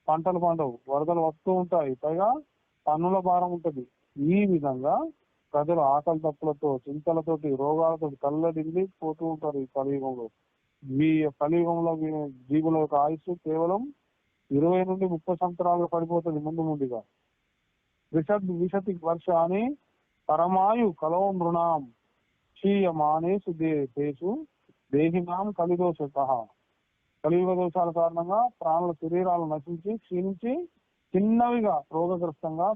పంటలు పండవు, వరదలు వస్తూ ఉంటాయి, పైగా పన్నుల భారం ఉంటది. ఈ విధంగా ప్రజలు ఆకలి తప్పులతో, చింతలతోటి, రోగాలతో కళ్ళడిల్లి పోతూ ఉంటారు ఈ కలియుగంలో. ఈ కలియుగంలో జీవుల యొక్క ఆయుష్ కేవలం 20 నుండి 30 సంవత్సరాలు పడిపోతుంది ముందుగా. విశతి వర్షాన్ని పరమాయు కలో మృణాం క్షీయమానేసు దేశు దేహినాం కలిదోషత. కలియుగ దోషాల కారణంగా ప్రాణుల శరీరాలు నశించి క్షీణించి చిన్నవిగా రోగగ్రస్తంగా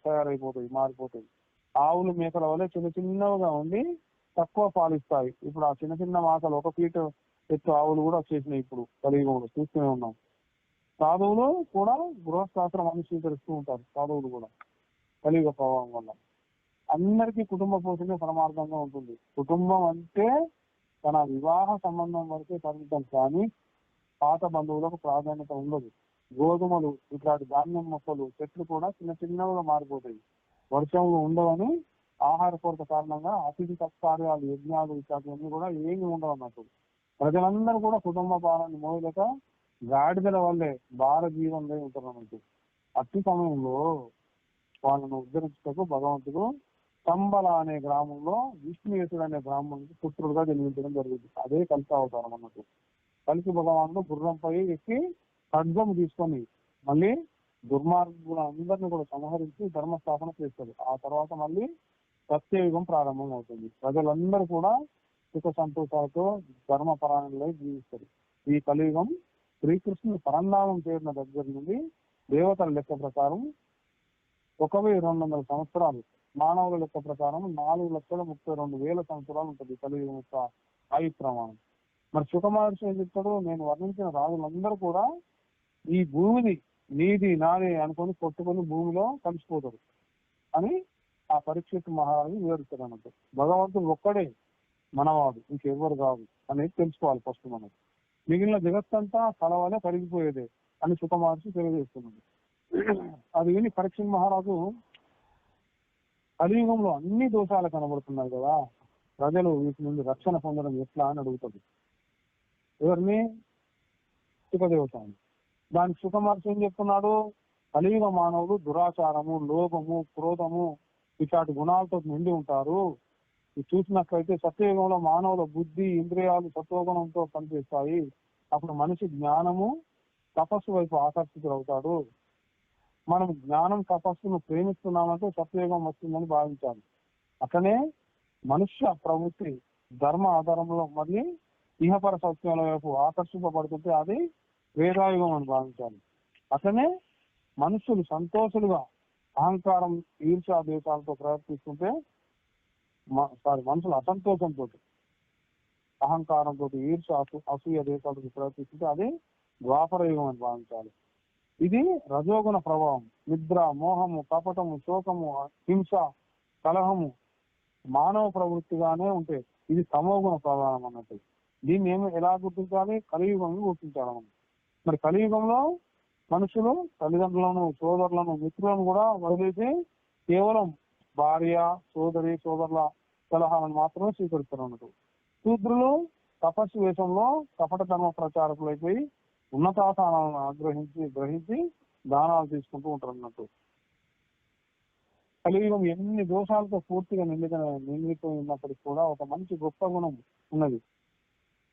తయారైపోతాయి, మారిపోతాయి. ఆవులు, మేకల వల్ల చిన్నవిగా ఉండి తక్కువ పాలిస్తాయి. ఇప్పుడు ఆ చిన్న మాకలు 1 ఫీట్ ఎత్తు ఆవులు కూడా వచ్చేసినాయి ఇప్పుడు కలియుగంలో చూస్తూనే ఉన్నాం. సాధువులు కూడా గృహస్థాశ్రమాన్ని స్వీకరిస్తూ ఉంటారు. సాధువులు కూడా కలియుగ ప్రభావం వల్ల. అందరికీ కుటుంబ పోషణే పరమార్థంగా ఉంటుంది. కుటుంబం అంటే తన వివాహ సంబంధం వరకే పరిమితం, కానీ పాత బంధువులకు ప్రాధాన్యత ఉండదు. గోధుమలు ఇట్లాంటి ధాన్యం మొక్కలు చెట్లు కూడా చిన్న చిన్నగా మారిపోతాయి. వర్షంలో ఉండవని ఆహార కొరత కారణంగా అతిథి సత్కార్యాలు యజ్ఞాలు ఇట్లాంటివన్నీ కూడా ఏమి ఉండవు అన్నట్టు. ప్రజలందరూ కూడా కుటుంబ భారాన్ని మోయలేక గాడిదల వల్లే భార జీవంలో ఉంటారు అన్నట్టు. అట్టి సమయంలో వాళ్ళను ఉద్ధరించుటకు భగవంతుడు సంబల అనే గ్రామంలో విష్ణుయేతుడు అనే బ్రాహ్మణుడికి పుత్రుడుగా జన్మించడం జరిగింది. అదే కలిసి అవతారం అన్నట్టు. కలిసి భగవానుడు గుర్రంపై ఎక్కి ఖడ్గం తీసుకొని మళ్ళీ దుర్మార్గుల అందరినీ కూడా సంహరించి ధర్మస్థాపన చేస్తాడు. ఆ తర్వాత మళ్ళీ సత్యయుగం ప్రారంభం అవుతుంది. ప్రజలందరూ కూడా సుఖ సంతోషాలతో ధర్మపరాయణులై జీవిస్తారు. ఈ కలియుగం శ్రీకృష్ణుడు పరంధామం చేరిన దగ్గర నుండి దేవతల లెక్క ప్రకారం 1200 సంవత్సరాలు, మానవుల లెక్క ప్రకారం 4,32,000 సంవత్సరాలు ఉంటుంది కలియుగం యొక్క ఆయు ప్రమాణం. మరి సుఖ మహర్షి ఏం చెప్తాడు, నేను వర్ణించిన రాజులందరూ కూడా ఈ భూమిని నీది నాది అనుకొని కొట్టుకొని భూమిలో కలిసిపోతారు అని ఆ పరీక్షిత్ మహారాజు వివరిస్తాడు అన్నట్టు. భగవంతుడు ఒక్కడే మనవాడు, ఇంకెవ్వరు కాదు అనేది తెలుసుకోవాలి ఫస్ట్ మనం. మిగిలిన జగత్తంతా కలవలే కరిగిపోయేదే అని సుఖ మహర్షి తెలియజేస్తున్నాడు. అది విని పరీక్షిత్ మహారాజు కలియుగంలో అన్ని దోషాలు కనబడుతున్నాయి కదా, ప్రజలు వీటి నుండి రక్షణ పొందడం ఎట్లా అని అడుగుతాడు. ఎవరిని? సుఖదేవతాన్ని. దానికి సుఖ మహర్షి ఏం చెప్తున్నాడు, కలియుగ మానవులు దురాచారము, లోభము, క్రోధము ఇట్లాంటి గుణాలతో నిండి ఉంటారు. ఇది చూసినట్లయితే సత్యయుగంలో మానవుల బుద్ధి ఇంద్రియాలు సత్వగుణంతో పనిచేస్తాయి. అప్పుడు మనిషి జ్ఞానము తపస్సు వైపు ఆకర్షితులవుతాడు. మనం జ్ఞానం తపస్సును ప్రేమిస్తున్నామంటే సత్యయుగం వస్తుందని భావించాలి. అట్లనే మనుష్య ప్రవృత్తి ధర్మ ఆధారంలో మళ్ళీ ఇహపర సత్యాల వైపు ఆకర్షింపబడుతుంటే అది వేదాయుగం అని భావించాలి. అట్లనే మనుషులు సంతోషులుగా అహంకారం ఈర్ష్యా ద్వేషాలతో ప్రవర్తిస్తుంటే మనుషులు అసంతోషంతో అహంకారంతో ఈర్ష్య అసూయ దేశాలకు ప్రవర్తిస్తుంటే అది ద్వాపర యుగం అని భావించాలి. ఇది రజోగుణ ప్రభావం. నిద్ర, మోహము, కపటము, శోకము, హింస, కలహము మానవ ప్రవృత్తిగానే ఉంటాయి. ఇది తమోగుణ ప్రభావం అన్నట్టు. దీన్ని ఎలా గుర్తించాలి? కలియుగంలో గుర్తించాలి మనం. మరి కలియుగంలో మనుషులు తల్లిదండ్రులను, సోదరులను, మిత్రులను కూడా వదిలేసి కేవలం భార్య, సోదరి, సోదరుల సలహాలను మాత్రమే స్వీకరిస్తారు అన్నట్టు. శూద్రులు తపస్సు వేషంలో కపట ధర్మ ప్రచారకులు అయిపోయి ఉన్నతాస్థానాలను గ్రహించి దానాలు తీసుకుంటూ ఉంటారు అన్నట్టు. కలియుగం ఎన్ని దోషాలతో పూర్తిగా నిండిపోయి ఉన్నప్పటికీ కూడా ఒక మంచి గొప్ప గుణం ఉన్నది.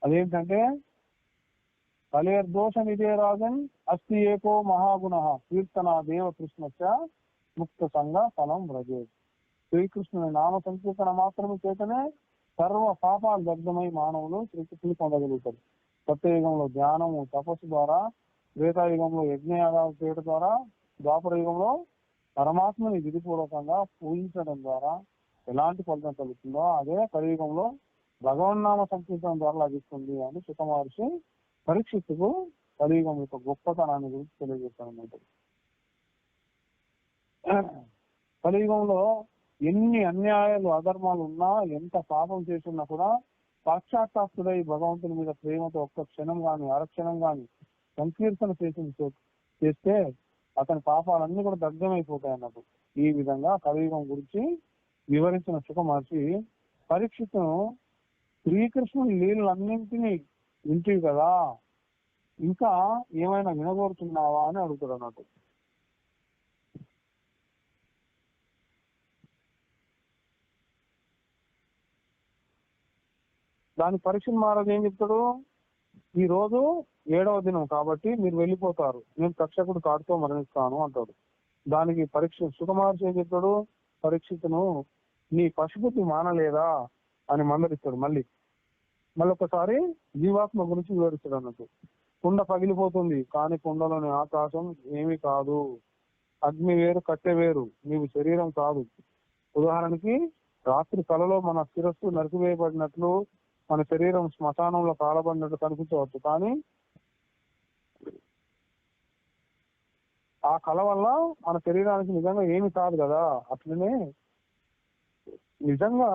అదేంటంటే కలిర్దోష నిదే రాజన్ అస్తి ఏకో మహాగుణ కీర్తన దేవ కృష్ణచ్చ ముక్త సంఘ ఫలం వ్రజే. శ్రీకృష్ణుని నామ సంకీర్తన మాత్రమే చేతనే సర్వ పాపాలు దగ్ధమై మానవులు శ్రీకృష్ణుని పొందగలుగుతారు. సత్యయుగంలో ధ్యానము తపస్సు ద్వారా, త్రేతాయుగంలో యజ్ఞయాగాలు చేయడం ద్వారా, ద్వాపర యుగంలో పరమాత్మని విధిపూర్వకంగా పూజించడం ద్వారా ఎలాంటి ఫలితం కలుగుతుందో అదే కలియుగంలో భగవన్నామ సంకీర్తన ద్వారా లభిస్తుంది అని సుఖ మహర్షి పరీక్షిత్తుకు కలియుగం యొక్క గొప్పతనాన్ని గురించి తెలియజేస్తానన్నమాట. కలియుగంలో ఎన్ని అన్యాయాలు అధర్మాలు ఉన్నా, ఎంత పాపం చేస్తున్నా కూడా సాక్షాత్తుడై భగవంతుని మీద ప్రేమతో ఒక్క క్షణం గాని అరక్షణం గాని సంకీర్తన చేస్తే అతని పాపాలన్నీ కూడా దగ్ధమైపోతాయి అన్నట్టు. ఈ విధంగా కలియుగం గురించి వివరించిన సుఖ మహర్షి పరీక్షిత్తును శ్రీకృష్ణుని లీలలన్నింటినీ వింటివి కదా, ఇంకా ఏమైనా వినగోరుతున్నావా అని అడుగుతాడు అన్నట్టు. దాని పరీక్ష మహారాజు ఏం చెప్తాడు, ఈ రోజు 7వ దినం కాబట్టి మీరు వెళ్ళిపోతారు, నేను తక్షకుడు కాటుతో మరణిస్తాను అంటాడు. దానికి సుఖ మహర్షి ఏం చెప్తాడు, పరీక్షితును నీ పశుపతి మానలేదా అని మందలిస్తాడు. మళ్ళీ ఒకసారి జీవాత్మ గురించి వివరిస్తాడు అన్నట్టు. కుండ పగిలిపోతుంది కానీ కుండలోని ఆకాశం ఏమీ కాదు. అగ్ని వేరు, కట్టె వేరు, నీవు శరీరం కాదు. ఉదాహరణకి రాత్రి కలలో మన శిరస్సు నరికివేయబడినట్లు, మన శరీరం శ్మశానంలో కాలబడినట్టు కనిపించవచ్చు, కానీ ఆ కళ వల్ల మన శరీరానికి నిజంగా ఏమి కాదు కదా. అట్లనే నిజంగా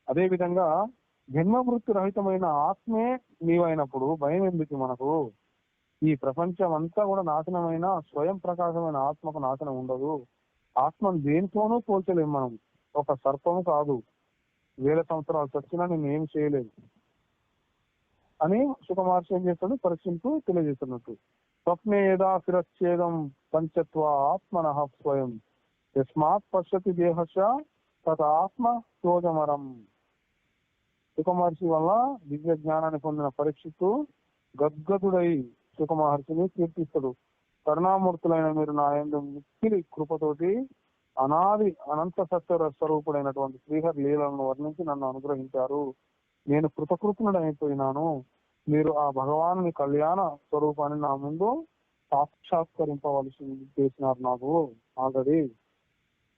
అదే విధంగా జన్మ మృత్యు రహితమైన ఆత్మే నీవైనప్పుడు భయం ఎందుకు మనకు? ఈ ప్రపంచం అంతా కూడా నాశనమైన స్వయం ప్రకాశమైన ఆత్మకు నాశనం ఉండదు. ఆత్మను దేనితోనూ పోల్చలేము మనం. ఒక సర్పము కాదు, 1000 సంవత్సరాలు చచ్చినా నేను ఏం చేయలేదు అని సుఖ మహర్షి ఏం చేస్తాడు, పరీక్షకు తెలియజేస్తున్నట్టు. స్వప్నే యదా శిరచ్ఛేదం పంచత్వ ఆత్మనః స్వయం యస్మాత్ పశ్యతి దేహశ తత ఆత్మ శోజమరం. సుఖ మహర్షి వల్ల దివ్య జ్ఞానాన్ని పొందిన పరీక్షకు గద్గదుడై సుఖ మహర్షిని కీర్తిస్తాడు. కరుణామూర్తులైన మీరు నా యందు మిక్కిలి కృపతోటి అనాది అనంత సత్య స్వరూపుడైనటువంటి శ్రీహరి లీలను వర్ణించి నన్ను అనుగ్రహించారు. నేను కృతకృత్యుడైపోయినాను. మీరు ఆ భగవాను కళ్యాణ స్వరూపాన్ని నా ముందు సాక్షాత్కరింపవలసి చేసినారు. నాకు ఆల్రెడీ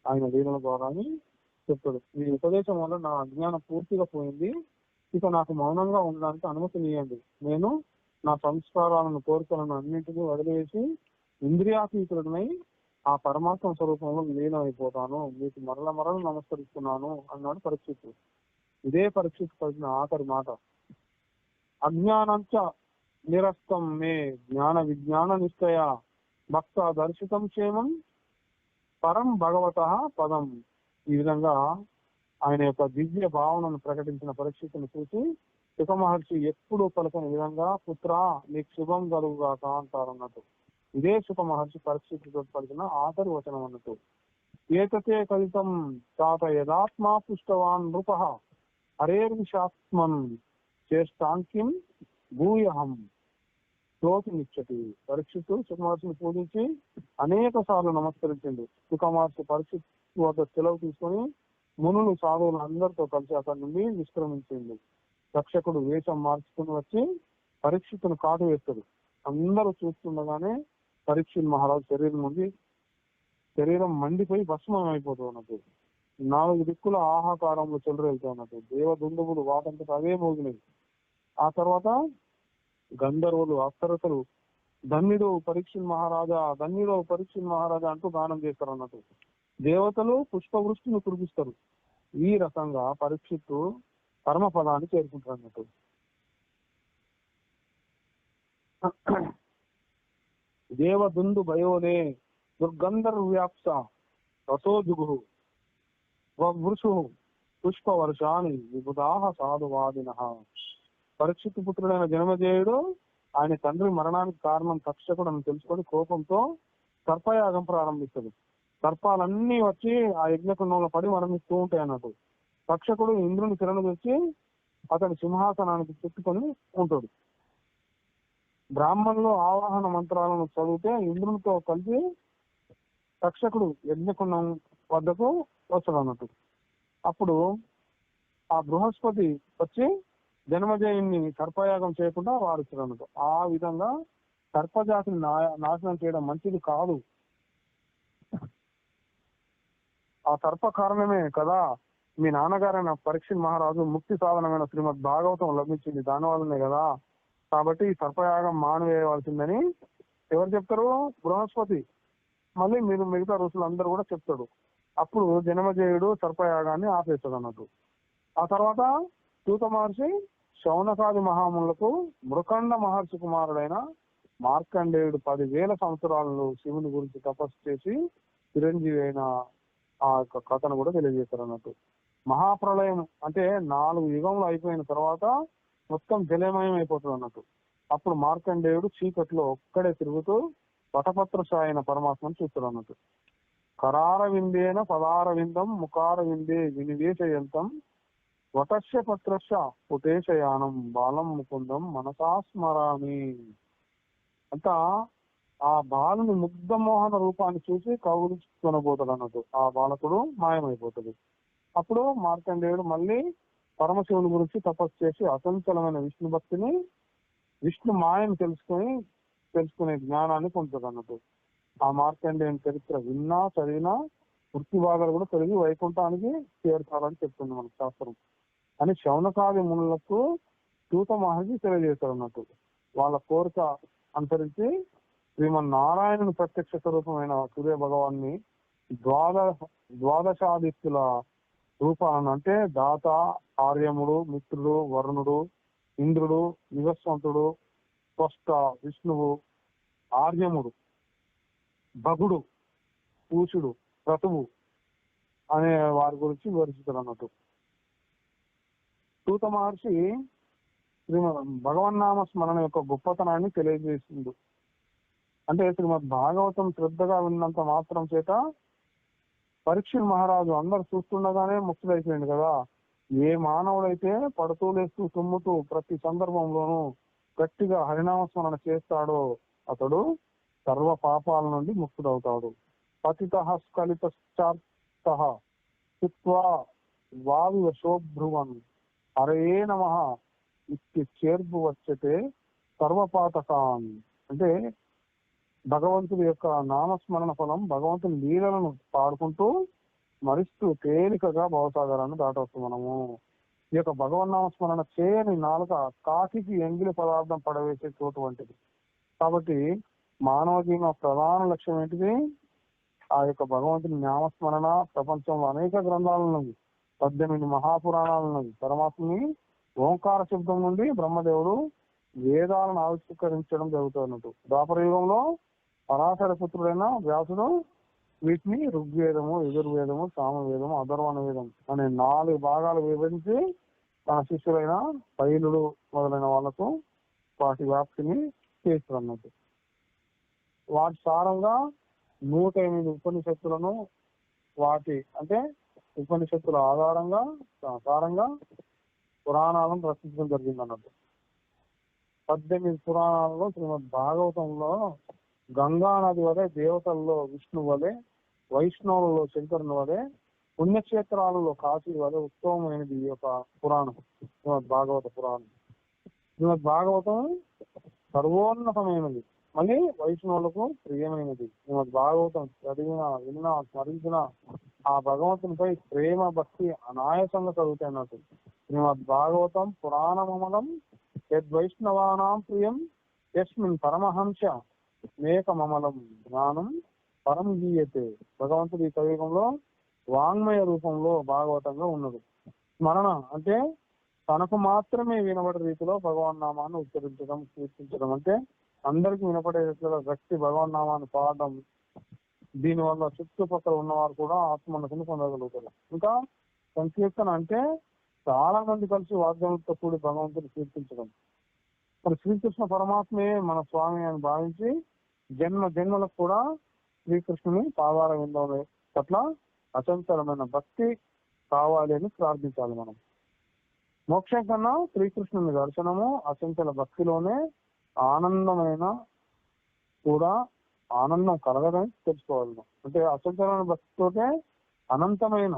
ఆయన లీలల ద్వారా చెప్తాడు. ఈ ఉపదేశం వల్ల నా అజ్ఞానం పూర్తిగా పోయింది. ఇక నాకు మౌనంగా ఉండడానికి అనుమతినియండి. నేను నా సంస్కారాలను, కోరికలను అన్నింటినీ వదిలివేసి ఇంద్రియాతీతుడనై ఆ పరమాత్మ స్వరూపంలో లీనమైపోతాను. మీకు మరల నమస్కరిస్తున్నాను అన్నాడు పరీక్షిత్తు. ఇదే పరీక్షిత్తు పలికిన ఆఖరి మాట. అజ్ఞానంచ నిరస్తం మే జ్ఞాన విజ్ఞాన నిశ్చయ భక్త దర్శితం క్షేమం పరం భగవత పదం. ఈ విధంగా ఆయన యొక్క దివ్య భావనను ప్రకటించిన పరీక్షితుని చూసి సుఖ మహర్షి ఎప్పుడు పలకని విధంగా పుత్ర నీకు శుభం కలుగుగాక అంటారు అన్నట్టు. ఇదే సుఖ మహర్షి పరీక్షితుతో పలికిన ఆఖరి వచనం అన్నట్టు. ఏతతే కలితం తాత యదాత్మా పుష్టవాన్ నృప హరేర్విషాత్మన్ చేష్టాంకిం భూయహం శ్రోతి నిచ్చతి. పరీక్షిత్తు సుఖ మహర్షిని పూజించి అనేక సార్లు నమస్కరించింది. సుఖ మహర్షి పరీక్షిత్తు వద్ద సెలవు తీసుకొని మునులు సాధువులు అందరితో కలిసి అక్కడి నుండి నిష్క్రమించింది. రక్షకుడు వేషం మార్చుకుని వచ్చి పరీక్షిత్తును కాటు వేస్తాడు. అందరూ చూస్తుండగానే పరీక్షిత్ మహారాజు శరీరం మండిపోయి భస్మం అయిపోతూ ఉన్నట్టు. 4 దిక్కుల ఆహాకారంలో చెలరేళ్తూ ఉన్నట్టు. దేవదుందువులు వాటంతట అవే మోగినవి. ఆ తర్వాత గంధర్వులు, అప్సరసలు ధన్యుడు పరీక్షిత్ మహారాజా అంటూ గానం చేస్తారు అన్నట్టు. దేవతలు పుష్పవృష్టిని కురిపిస్తారు. ఈ రకంగా పరీక్షిత్తు పరమపదాన్ని చేరుకుంటారు అన్నట్టు. దేవదుందు భయోనే దుర్గంధర్వ్యాప్స రసోజుగు వృషు పుష్పవర్షాన్ని విబుధాహ సాధువాదిన. పరీక్షిత్తు పుత్రుడైన జనమజేయుడు ఆయన తండ్రి మరణానికి కారణం తక్షకుడు అని తెలుసుకొని కోపంతో సర్పయాగం ప్రారంభిస్తాడు. సర్పాలన్నీ వచ్చి ఆ యజ్ఞకుండంలో పడి మరణిస్తూ ఉంటాయి అన్నట్టు. తక్షకుడు ఇంద్రుని శరణు తెచ్చి అతని సింహాసనానికి చుట్టుకొని ఉంటాడు. బ్రాహ్మణులు ఆవాహన మంత్రాలను చదివితే ఇంద్రునితో కలిసి తక్షకుడు యజ్ఞకుండం వద్దకు వస్తాడు అన్నట్టు. అప్పుడు ఆ బృహస్పతి వచ్చి జన్మజయుని సర్పయాగం చేయకుండా వారుస్తాడు అన్నట్టు. ఆ విధంగా సర్పజాతిని నాశనం చేయడం మంచిది కాదు. ఆ సర్ప కారణమే కదా మీ నాన్నగారైన పరీక్షిత్ మహారాజు ముక్తి సాధనమైన శ్రీమద్ భాగవతం లభించింది, దాని వల్లనే కదా. కాబట్టి ఈ సర్పయాగం మానివేయవలసిందని ఎవరు చెప్తారు? బృహస్పతి. మళ్ళీ మీరు మిగతా ఋషులు అందరూ కూడా చెప్తాడు. అప్పుడు జనమజేయుడు సర్పయాగాన్ని ఆపేస్తాడు అన్నట్టు. ఆ తర్వాత సూత మహర్షి శౌనకాది మహాములకు మృకండ మహర్షి కుమారుడైన మార్కండేయుడు 10,000 సంవత్సరాలు శివుని గురించి తపస్సు చేసి చిరంజీవి అయిన ఆ యొక్క కథను కూడా తెలియజేస్తారు అన్నట్టు. మహాప్రళయం అంటే 4 యుగములు అయిపోయిన తర్వాత మొత్తం జలమయం అయిపోతుంది అన్నట్టు. అప్పుడు మార్కండేయుడు చీకట్లో ఒక్కడే తిరుగుతూ వటపత్రశ అయిన పరమాత్మను చూస్తాడు అన్నట్టు. కరార విందేన పదార విందం ముఖార విందే వినివేశయంతం వటస్య పత్రశ పుటేశయానం బాలం ముకుందం మనసా స్మరామి. అంతా ఆ బాలుని ముగ్ధమోహన రూపాన్ని చూసి కౌగులించుకొనబోతాడు అన్నట్టు. ఆ బాలకుడు మాయమైపోతాడు. అప్పుడు మార్కండేయుడు మళ్ళీ పరమశివుని గురించి తపస్సు చేసి అసంచలమైన విష్ణు భక్తిని, విష్ణు మాయను తెలుసుకునే జ్ఞానాన్ని పొందుతాడు అన్నట్టు. ఆ మార్కండేయుని చరిత్ర విన్నా చదివినా వృత్తి భాగాలు కూడా తొలగి వైకుంఠానికి చేరుతారని చెప్తుంది మన శాస్త్రం అని శౌనకాది మునులకు సూత మహర్షి తెలియజేశారు అన్నట్టు. వాళ్ళ కోరిక అనుసరించి శ్రీమన్నారాయణుని ప్రత్యక్ష స్వరూపమైన సూర్య భగవాన్ని ద్వాదశ ద్వాదశాదిత్యుల రూపాలను అంటే దాత, ఆర్యముడు, మిత్రుడు, వరుణుడు, ఇంద్రుడు, వివస్వంతుడు, స్పష్ట, విష్ణువు, ఆర్యముడు, భగుడు, పూషుడు, క్రతువు అనే వారి గురించి వివరిస్తారు అన్నట్టు. సూత మహర్షి భగవన్నామ స్మరణ యొక్క గొప్పతనాన్ని తెలియజేసింది. అంటే శ్రీమద్ భాగవతం శ్రద్ధగా విన్నంత మాత్రం చేత పరీక్ష మహారాజు అందరు చూస్తుండగానే ముక్తుడైపోయింది కదా. ఏ మానవుడైతే పడుతూ లేస్తూ తుమ్ముతూ ప్రతి సందర్భంలోనూ గట్టిగా హరినామ స్మరణ చేస్తాడో అతడు సర్వ పాపాల నుండి ముక్తుడవుతాడు. పతితః స్ఖలితశ్చార్తః స్థిత్వా వావివశోభ్రువన్ హరయే నమః ఇత్యేర్భు వచ్చతే సర్వపాతకాన్. అంటే భగవంతుడి యొక్క నామస్మరణ ఫలం భగవంతుని లీలలను పాడుకుంటూ స్మరిస్తూ తేలికగా భవసాగరాన్ని దాటవచ్చు మనము. ఈ యొక్క భగవన్నామస్మరణ చేయని నాలుక కాకికి ఎంగిలి పదార్థం పడవేసే చోటు వంటిది. కాబట్టి మానవ జీవన ప్రధాన లక్ష్యం ఏంటిది? ఆ యొక్క భగవంతుని నామస్మరణ. ప్రపంచంలో అనేక గ్రంథాలు ఉన్నాయి, 18 మహాపురాణాలు ఉన్నాయి. పరమాత్మని ఓంకార శబ్దం నుండి బ్రహ్మదేవుడు వేదాలను ఆవిష్కరించడం జరుగుతున్నట్టు. ద్వాపర యుగంలో పరాశర పుత్రుడైన వ్యాసుడు వీటిని ఋగ్వేదము, యజుర్వేదము, సామవేదము, అధర్వణ వేదం అనే 4 భాగాలు విభజించి తన శిష్యులైన పైలుడు మొదలైన వాళ్లకు వాటి వ్యాప్తిని చేస్తారు అన్నట్టు. వాటి సారంగా 108 ఉపనిషత్తులను వాటి అంటే ఉపనిషత్తుల ఆధారంగా సారంగా పురాణాలను రచించడం జరిగింది అన్నట్టు. 18 పురాణాలలో శ్రీమద్ భాగవతంలో గంగా నది వలె దేవతల్లో విష్ణు వలె, వైష్ణవులలో శంకరుని వలె, పుణ్యక్షేత్రాలలో కాశీ వలె ఉత్తమమైనది ఈ యొక్క పురాణం, శ్రీమద్ భాగవత పురాణం. శ్రీమద్ భాగవతం సర్వోన్నతమైనది, మళ్ళీ వైష్ణవులకు ప్రియమైనది. శ్రీమద్ భాగవతం చదివిన, విన్నా, స్మరించిన ఆ భగవంతునిపై ప్రేమ భక్తి అనాయాసంగా కలుగుతాయి అన్నట్టు. శ్రీమద్ భాగవతం పురాణమమలం యద్వైష్ణవానాం ప్రియం యస్మిన్ పరమహంస మేకమమలం జ్ఞానం పరం గీయతే. భగవంతుడి ఈ కలియుగంలో వాంగ్మయ రూపంలో భాగవతంగా ఉన్నది. స్మరణ అంటే తనకు మాత్రమే వినబడే రీతిలో భగవన్ నామాన్ని ఉచ్చరించడం, కీర్తించడం, అంటే అందరికి వినపడేట్లుగా గట్టి భగవన్ నామాన్ని పాడడం. దీనివల్ల చుట్టుపక్కల ఉన్నవారు కూడా ఆత్మనసును పొందగలుగుతారు. ఇంకా సంకీర్తన అంటే చాలా మంది కలిసి వాద్యములతో కూడి భగవంతుని కీర్తించడం. మరి శ్రీకృష్ణ పరమాత్మే మన స్వామి అని భావించి జన్మ జన్మలకు కూడా శ్రీకృష్ణుని పాదాల విందం పట్ల అచంచలమైన భక్తి కావాలి అని ప్రార్థించాలి మనం. మోక్షం కన్నా శ్రీకృష్ణుని దర్శనము అచంచల భక్తిలోనే ఆనందమైన కూడా ఆనందం కలగదని తెలుసుకోవాలి. అంటే అచంచలమైన భక్తితోటే అనంతమైన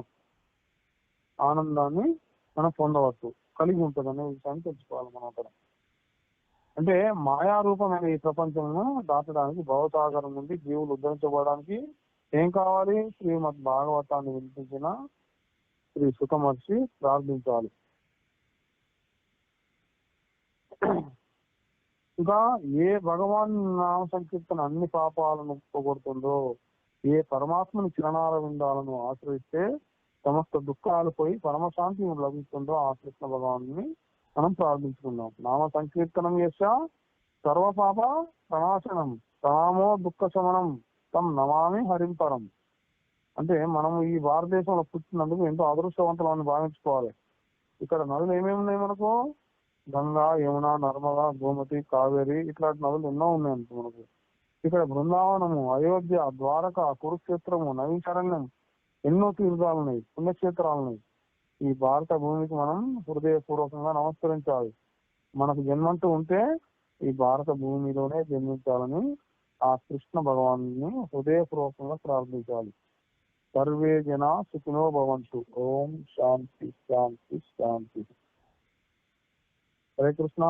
ఆనందాన్ని మనం పొందవచ్చు, కలిగి ఉంటుంది అనే విషయాన్ని తెలుసుకోవాలి మనం అక్కడ. అంటే మాయారూపమైన ఈ ప్రపంచంను దాటడానికి, భవసాగరం నుండి జీవులు ఉద్ధరించబడడానికి ఏం కావాలి? శ్రీమద్ భాగవతాన్ని వినిపించిన శ్రీ సుత మహర్షి ప్రార్థించాలి. ఇంకా ఏ భగవాన్ నామ సంకీర్తన అన్ని పాపాలను పోగొడుతుందో, ఏ పరమాత్మని చిరణాల విందాలను ఆశ్రయిస్తే సమస్త దుఃఖాలు పోయి పరమశాంతి లభిస్తుందో ఆ కృష్ణ భగవాన్ని మనం ప్రార్థించుకుందాం. నామ సంకీర్తనం యశ సర్వపాప ప్రణాశనం తమామో దుఃఖ శమనం తం నమామి హరింపరం. అంటే మనం ఈ భారతదేశంలో పుట్టినందుకు ఎంతో అదృష్టవంతులని భావించుకోవాలి. ఇక్కడ నదులు ఏమేమి ఉన్నాయి మనకు? గంగా, యమున, నర్మద, గోమతి, కావేరి ఇట్లాంటి నదులు ఎన్నో ఉన్నాయి అనుకో మనకు. ఇక్కడ బృందావనము, అయోధ్య, ద్వారక, కురుక్షేత్రము, నవీశరణ్యం ఎన్నో తీర్థాలు ఉన్నాయి, పుణ్యక్షేత్రాలు ఉన్నాయి. ఈ భారత భూమికి మనం హృదయపూర్వకంగా నమస్కరించాలి. మనకు జన్మంటూ ఉంటే ఈ భారత భూమిలోనే జన్మించాలని ఆ కృష్ణ భగవాన్ని హృదయపూర్వకంగా ప్రార్థించాలి. సర్వే జన సుఖినో భవంతు. ఓం శాంతి శాంతి శాంతి. హరే కృష్ణ.